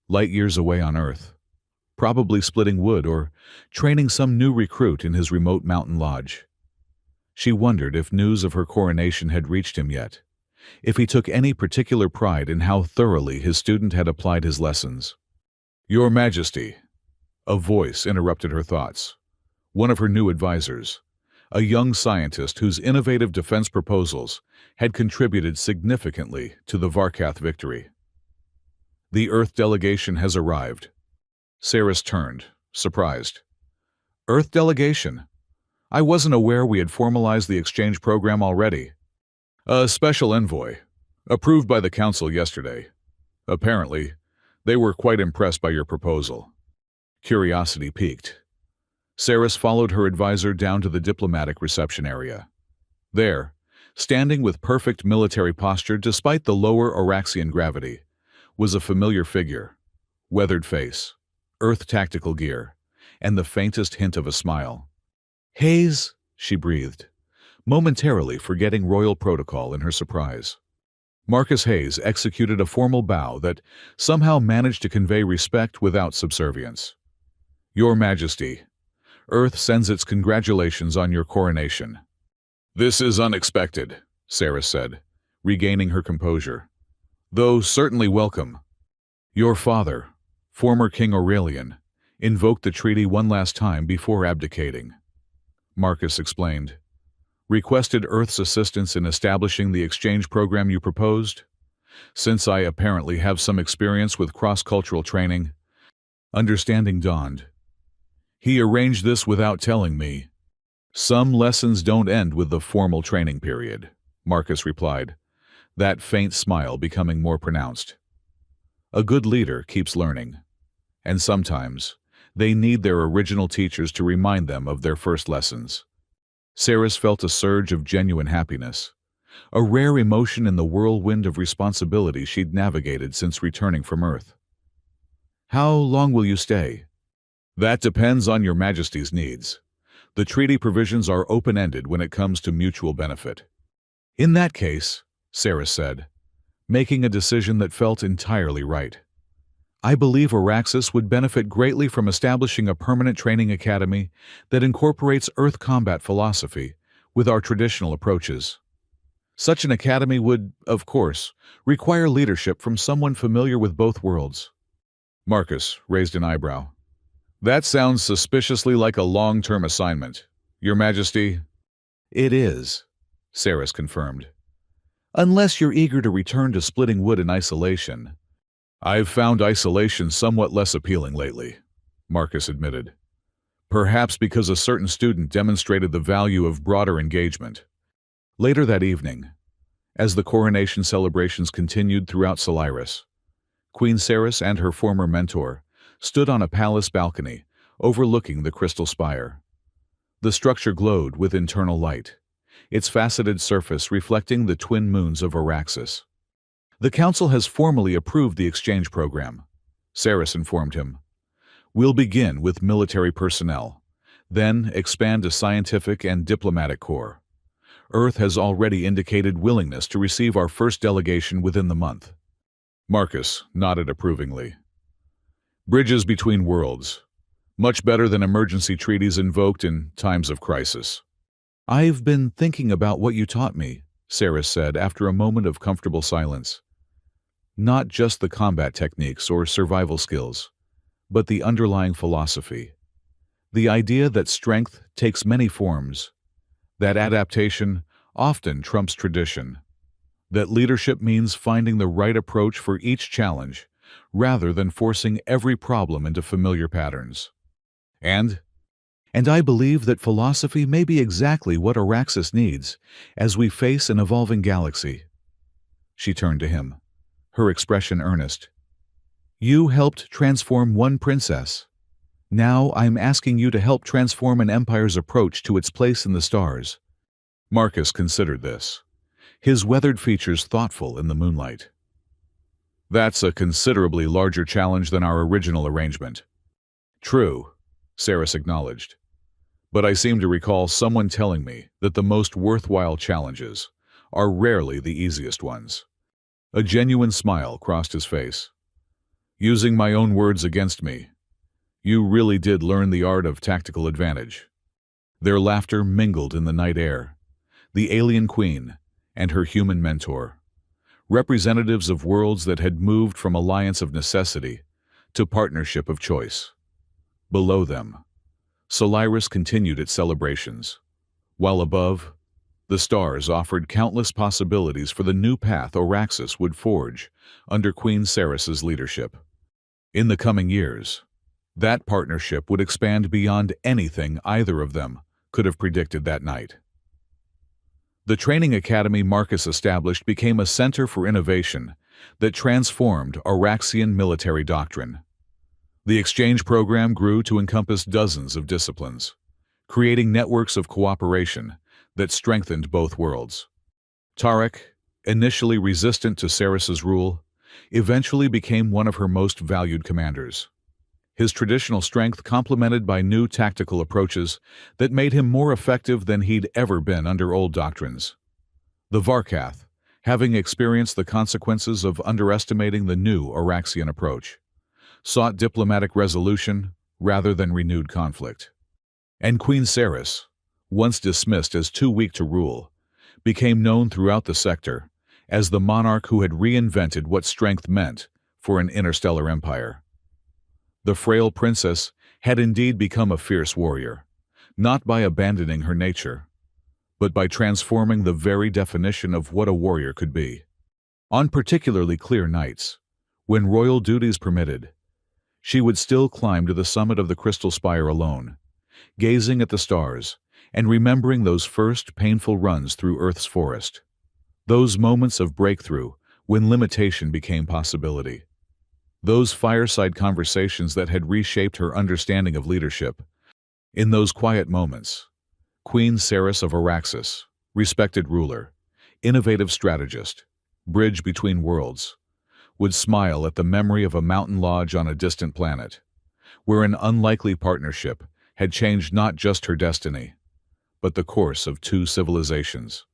Speaker 1: light years away on Earth, probably splitting wood or training some new recruit in his remote mountain lodge. She wondered if news of her coronation had reached him yet, if he took any particular pride in how thoroughly his student had applied his lessons. "Your Majesty," a voice interrupted her thoughts. One of her new advisors, a young scientist whose innovative defense proposals had contributed significantly to the Varkath victory. "The Earth delegation has arrived." Saris turned, surprised. "Earth delegation? I wasn't aware we had formalized the exchange program already." "A special envoy, approved by the Council yesterday. Apparently, they were quite impressed by your proposal." Curiosity piqued. Saris followed her advisor down to the diplomatic reception area. There, standing with perfect military posture despite the lower Araxian gravity, was a familiar figure, weathered face, Earth tactical gear, and the faintest hint of a smile. "Hayes," she breathed, momentarily forgetting royal protocol in her surprise. Marcus Hayes executed a formal bow that somehow managed to convey respect without subservience. "Your Majesty, Earth sends its congratulations on your coronation." "This is unexpected," Saris said, regaining her composure, "though certainly welcome. Your father, former King Aurelian, invoked the treaty one last time before abdicating," Marcus explained. "Requested Earth's assistance in establishing the exchange program you proposed. Since I apparently have some experience with cross-cultural training, understanding dawned. He arranged this without telling me." "Some lessons don't end with the formal training period," Marcus replied, that faint smile becoming more pronounced. "A good leader keeps learning, and sometimes they need their original teachers to remind them of their first lessons." Saris felt a surge of genuine happiness, a rare emotion in the whirlwind of responsibility she'd navigated since returning from Earth. "How long will you stay?" "That depends on your Majesty's needs. The treaty provisions are open-ended when it comes to mutual benefit." "In that case," Saris said, making a decision that felt entirely right, "I believe Araxis would benefit greatly from establishing a permanent training academy that incorporates Earth combat philosophy with our traditional approaches. Such an academy would, of course, require leadership from someone familiar with both worlds." Marcus raised an eyebrow. "That sounds suspiciously like a long-term assignment, Your Majesty." "It is," Saris confirmed. "Unless you're eager to return to splitting wood in isolation." "I've found isolation somewhat less appealing lately," Marcus admitted. "Perhaps because a certain student demonstrated the value of broader engagement." Later that evening, as the coronation celebrations continued throughout Solaris, Queen Saris and her former mentor stood on a palace balcony overlooking the crystal spire. The structure glowed with internal light, its faceted surface reflecting the twin moons of Araxis. "The Council has formally approved the exchange program," Saris informed him. "We'll begin with military personnel, then expand to scientific and diplomatic corps. Earth has already indicated willingness to receive our first delegation within the month." Marcus nodded approvingly. "Bridges between worlds. Much better than emergency treaties invoked in times of crisis." "I've been thinking about what you taught me," Saris said after a moment of comfortable silence. "Not just the combat techniques or survival skills, but the underlying philosophy. The idea that strength takes many forms, that adaptation often trumps tradition, that leadership means finding the right approach for each challenge rather than forcing every problem into familiar patterns. And I believe that philosophy may be exactly what Araxis needs as we face an evolving galaxy." She turned to him, her expression earnest. "You helped transform one princess. Now I'm asking you to help transform an empire's approach to its place in the stars." Marcus considered this, his weathered features thoughtful in the moonlight. "That's a considerably larger challenge than our original arrangement." "True," Saris acknowledged. "But I seem to recall someone telling me that the most worthwhile challenges are rarely the easiest ones." A genuine smile crossed his face. "Using my own words against me, You really did learn the art of tactical advantage. Their laughter mingled in the night air. The alien queen and her human mentor, representatives of worlds that had moved from alliance of necessity to partnership of choice. Below them, Solaris continued its celebrations, while above, the stars offered countless possibilities for the new path Oraxis would forge under Queen Ceres's leadership. In the coming years, that partnership would expand beyond anything either of them could have predicted that night. The training academy Marcus established became a center for innovation that transformed Oraxian military doctrine. The exchange program grew to encompass dozens of disciplines, creating networks of cooperation that strengthened both worlds. Tarek, initially resistant to Ceres's rule, eventually became one of her most valued commanders. His traditional strength complemented by new tactical approaches that made him more effective than he'd ever been under old doctrines. The Varkath, having experienced the consequences of underestimating the new Oraxian approach, sought diplomatic resolution rather than renewed conflict. And Queen Ceres, once dismissed as too weak to rule, became known throughout the sector as the monarch who had reinvented what strength meant for an interstellar empire. The frail princess had indeed become a fierce warrior, not by abandoning her nature, but by transforming the very definition of what a warrior could be. On particularly clear nights, when royal duties permitted, she would still climb to the summit of the crystal spire alone, gazing at the stars and remembering those first painful runs through Earth's forest. Those moments of breakthrough when limitation became possibility. Those fireside conversations that had reshaped her understanding of leadership. In those quiet moments, Queen Ceres of Oraxis, respected ruler, innovative strategist, bridge between worlds, would smile at the memory of a mountain lodge on a distant planet, where an unlikely partnership had changed not just her destiny, but the course of two civilizations.